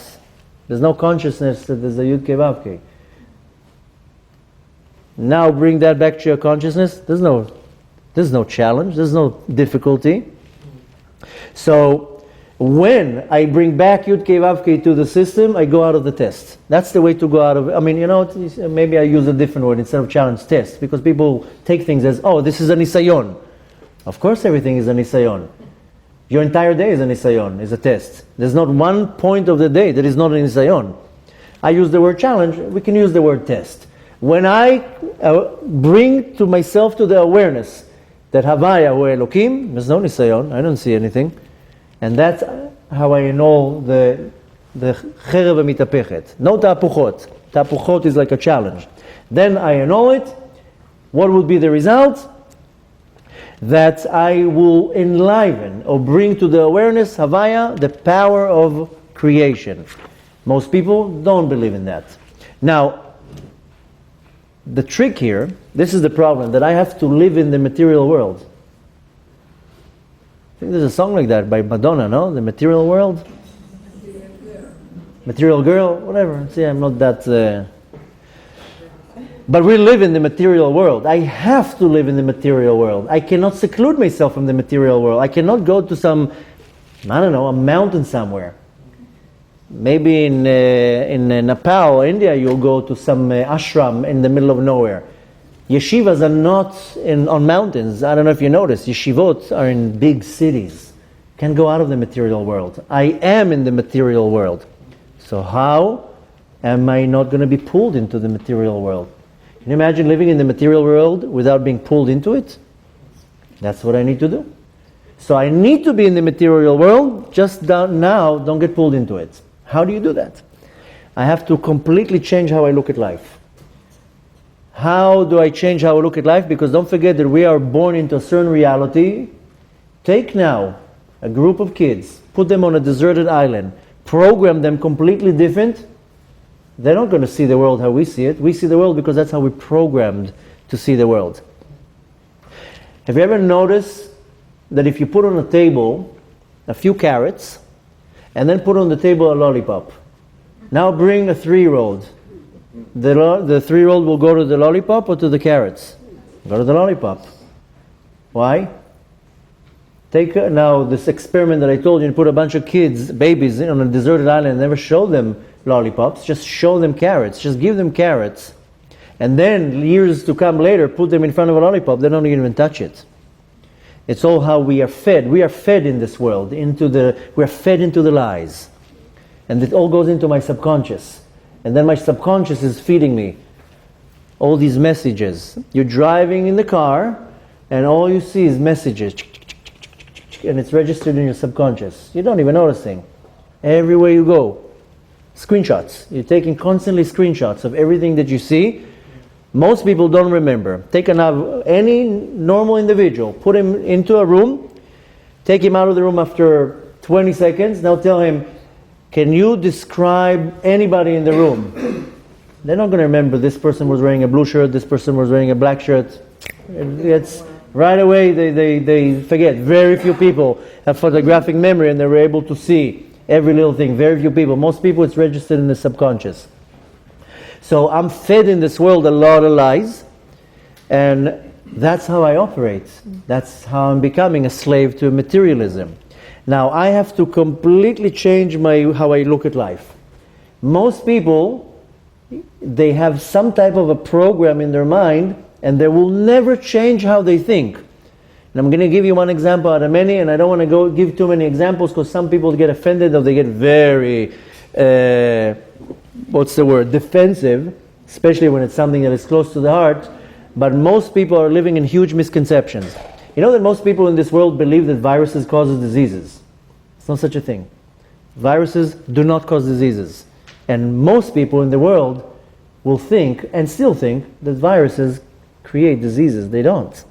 there's no consciousness that there's a Yud Kei Vav Kei. Now bring that back to your consciousness. There's no challenge. There's no difficulty. So when I bring back Yud Kei Vav Kei to the system, I go out of the test. That's the way to go out of it. I mean, maybe I use a different word instead of challenge, test, because people take things as, oh, this is a nisayon. Of course everything is a nisayon. Your entire day is a nisayon, is a test. There's not one point of the day that is not a nisayon. I use the word challenge, we can use the word test. When I bring to myself to the awareness that Havaya hu Elokim, there's no nisayon, I don't see anything. And that's how I know the cherev mitapechet. No tapuchot. Tapuchot is like a challenge. Then I know it. What would be the result? That I will enliven or bring to the awareness, Havaya, the power of creation. Most people don't believe in that. Now, the trick here, this is the problem, that I have to live in the material world. I think there's a song like that by Madonna, no? The Material World? Material Girl, whatever. See, I'm not that... But we live in the material world. I have to live in the material world. I cannot seclude myself from the material world. I cannot go to some, I don't know, a mountain somewhere. Maybe in Nepal, India, you'll go to some ashram in the middle of nowhere. Yeshivas are not on mountains. I don't know if you noticed. Yeshivot are in big cities. Can't go out of the material world. I am in the material world. So how am I not going to be pulled into the material world? Can you imagine living in the material world without being pulled into it? That's what I need to do. So I need to be in the material world, just don't get pulled into it. How do you do that? I have to completely change how I look at life. How do I change how I look at life? Because don't forget that we are born into a certain reality. Take now a group of kids, put them on a deserted island, program them completely different. They're not going to see the world how we see it. We see the world because that's how we're programmed to see the world. Have you ever noticed that if you put on a table a few carrots and then put on the table a lollipop, now bring a 3-year-old. The 3-year-old will go to the lollipop or to the carrots? Go to the lollipop. Why? Take now this experiment that I told you, and put a bunch of kids, babies, on a deserted island and never show them lollipops, just show them carrots, just give them carrots. And then years to come later, put them in front of a lollipop, they don't even touch it. It's all how we are fed. We are fed in this world, we are fed into the lies. And it all goes into my subconscious. And then my subconscious is feeding me all these messages. You're driving in the car, and all you see is messages. And it's registered in your subconscious. You don't even notice thing. Everywhere you go. Screenshots. You're taking constantly screenshots of everything that you see. Most people don't remember. Take any normal individual, put him into a room, take him out of the room after 20 seconds, now tell him, can you describe anybody in the room? They're not going to remember this person was wearing a blue shirt, this person was wearing a black shirt. It's right away they forget. Very few people have photographic memory and they're able to see every little thing. Very few people. Most people it's registered in the subconscious. So I'm fed in this world a lot of lies, and that's how I operate. That's how I'm becoming a slave to materialism. Now I have to completely change how I look at life. Most people, they have some type of a program in their mind, and they will never change how they think. And I'm going to give you one example out of many, and I don't want to give too many examples because some people get offended or they get very, defensive, especially when it's something that is close to the heart. But most people are living in huge misconceptions. You know that most people in this world believe that viruses cause diseases. It's not such a thing. Viruses do not cause diseases. And most people in the world will think, and still think, that viruses create diseases. They don't.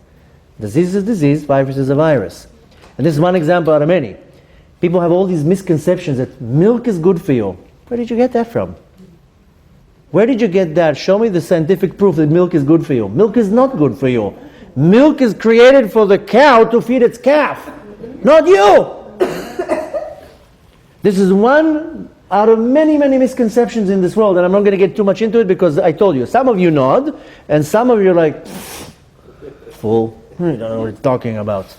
Disease is disease, virus is a virus. And this is one example out of many. People have all these misconceptions that milk is good for you. Where did you get that from? Where did you get that? Show me the scientific proof that milk is good for you. Milk is not good for you. Milk is created for the cow to feed its calf, not you. This is one out of many, many misconceptions in this world, and I'm not going to get too much into it because I told you, some of you nod, and some of you are like, fool. I don't know what you're talking about.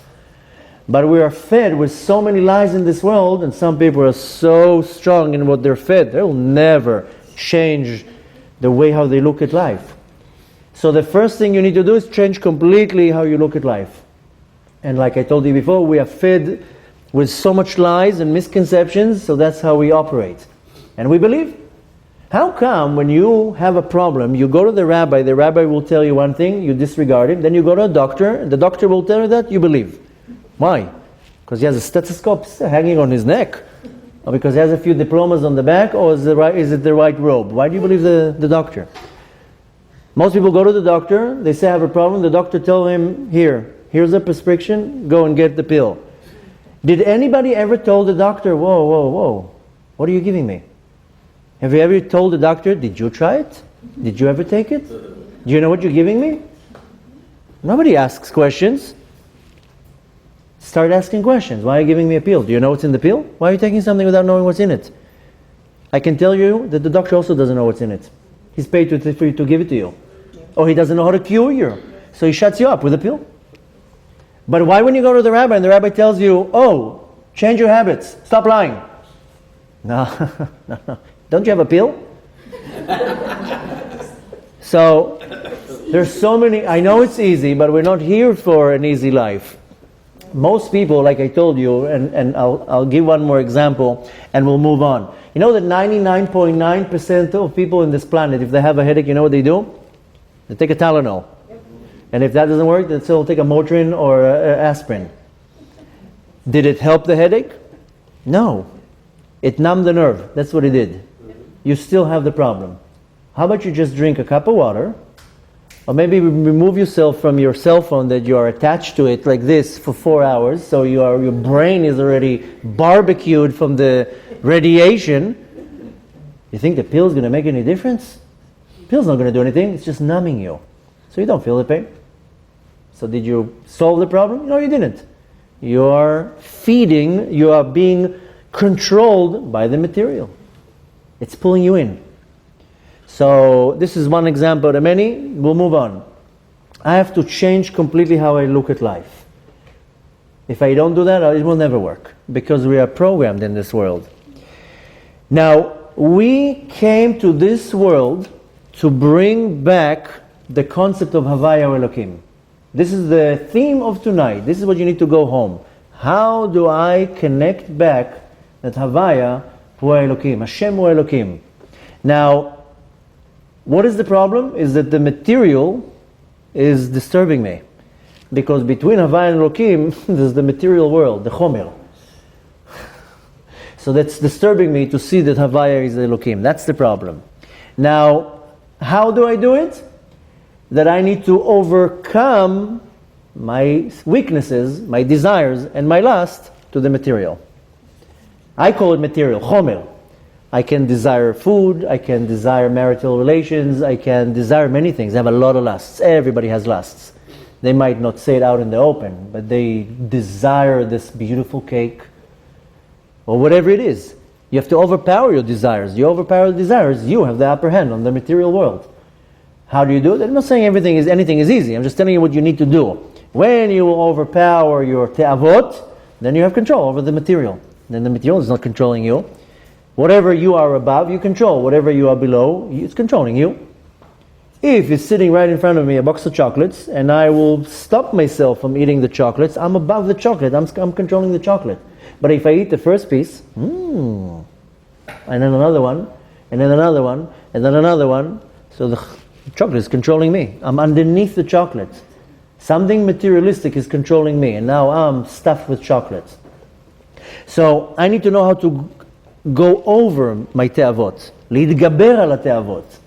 But we are fed with so many lies in this world, and some people are so strong in what they're fed, they will never change the way how they look at life. So the first thing you need to do is change completely how you look at life. And like I told you before, we are fed with so much lies and misconceptions, so that's how we operate. And we believe. How come when you have a problem, you go to the rabbi will tell you one thing, you disregard it, then you go to a doctor, and the doctor will tell you that, you believe. Why? Because he has a stethoscope hanging on his neck? Or because he has a few diplomas on the back? Or is it the right robe? Why do you believe the doctor? Most people go to the doctor, they say I have a problem, the doctor tells him, here's a prescription, go and get the pill. Did anybody ever told the doctor, whoa, what are you giving me? Have you ever told the doctor, did you try it? Did you ever take it? Do you know what you're giving me? Nobody asks questions. Start asking questions. Why are you giving me a pill? Do you know what's in the pill? Why are you taking something without knowing what's in it? I can tell you that the doctor also doesn't know what's in it. He's paid for you to give it to you. Or he doesn't know how to cure you. So he shuts you up with a pill. But why when you go to the rabbi and the rabbi tells you, oh, change your habits, stop lying. No. Don't you have a pill? So, there's so many, I know it's easy, but we're not here for an easy life. Most people, like I told you, and I'll give one more example, and we'll move on. You know that 99.9% of people in this planet, if they have a headache, you know what they do? They take a Tylenol. And if that doesn't work, then they'll take a Motrin or aspirin. Did it help the headache? No. It numbed the nerve. That's what it did. You still have the problem. How about you just drink a cup of water, or maybe remove yourself from your cell phone that you are attached to it like this for 4 hours, so your brain is already barbecued from the radiation. You think the pill is going to make any difference? The pill's not going to do anything. It's just numbing you. So you don't feel the pain. So did you solve the problem? No, you didn't. You are being controlled by the material. It's pulling you in. So this is one example out of many. We'll move on. I have to change completely how I look at life. If I don't do that, it will never work, because we are programmed in this world. Now, we came to this world to bring back the concept of Havaya Elokim. This is the theme of tonight. This is what you need to go home. How do I connect back that Havaya Hu Elokim, Hashem Hu Elokim? Now, what is the problem? Is that the material is disturbing me. Because between Havaya and Elokim, there's the material world, the Chomer. So that's disturbing me to see that Havaya is Elokim. That's the problem. Now, how do I do it? That I need to overcome my weaknesses, my desires, and my lust to the material. I call it material, Chomer. I can desire food, I can desire marital relations, I can desire many things. I have a lot of lusts. Everybody has lusts. They might not say it out in the open, but they desire this beautiful cake, or whatever it is. You have to overpower your desires. You overpower the desires, you have the upper hand on the material world. How do you do it? I'm not saying anything is easy. I'm just telling you what you need to do. When you overpower your te'avot, then you have control over the material. Then the material is not controlling you. Whatever you are above, you control. Whatever you are below, it's controlling you. If it's sitting right in front of me a box of chocolates, and I will stop myself from eating the chocolates, I'm above the chocolate. I'm controlling the chocolate. But if I eat the first piece, and then another one, and then another one, and then another one, so the chocolate is controlling me. I'm underneath the chocolate. Something materialistic is controlling me, and now I'm stuffed with chocolates. So I need to know how to go over my te'avot, להתגבר על התאוות.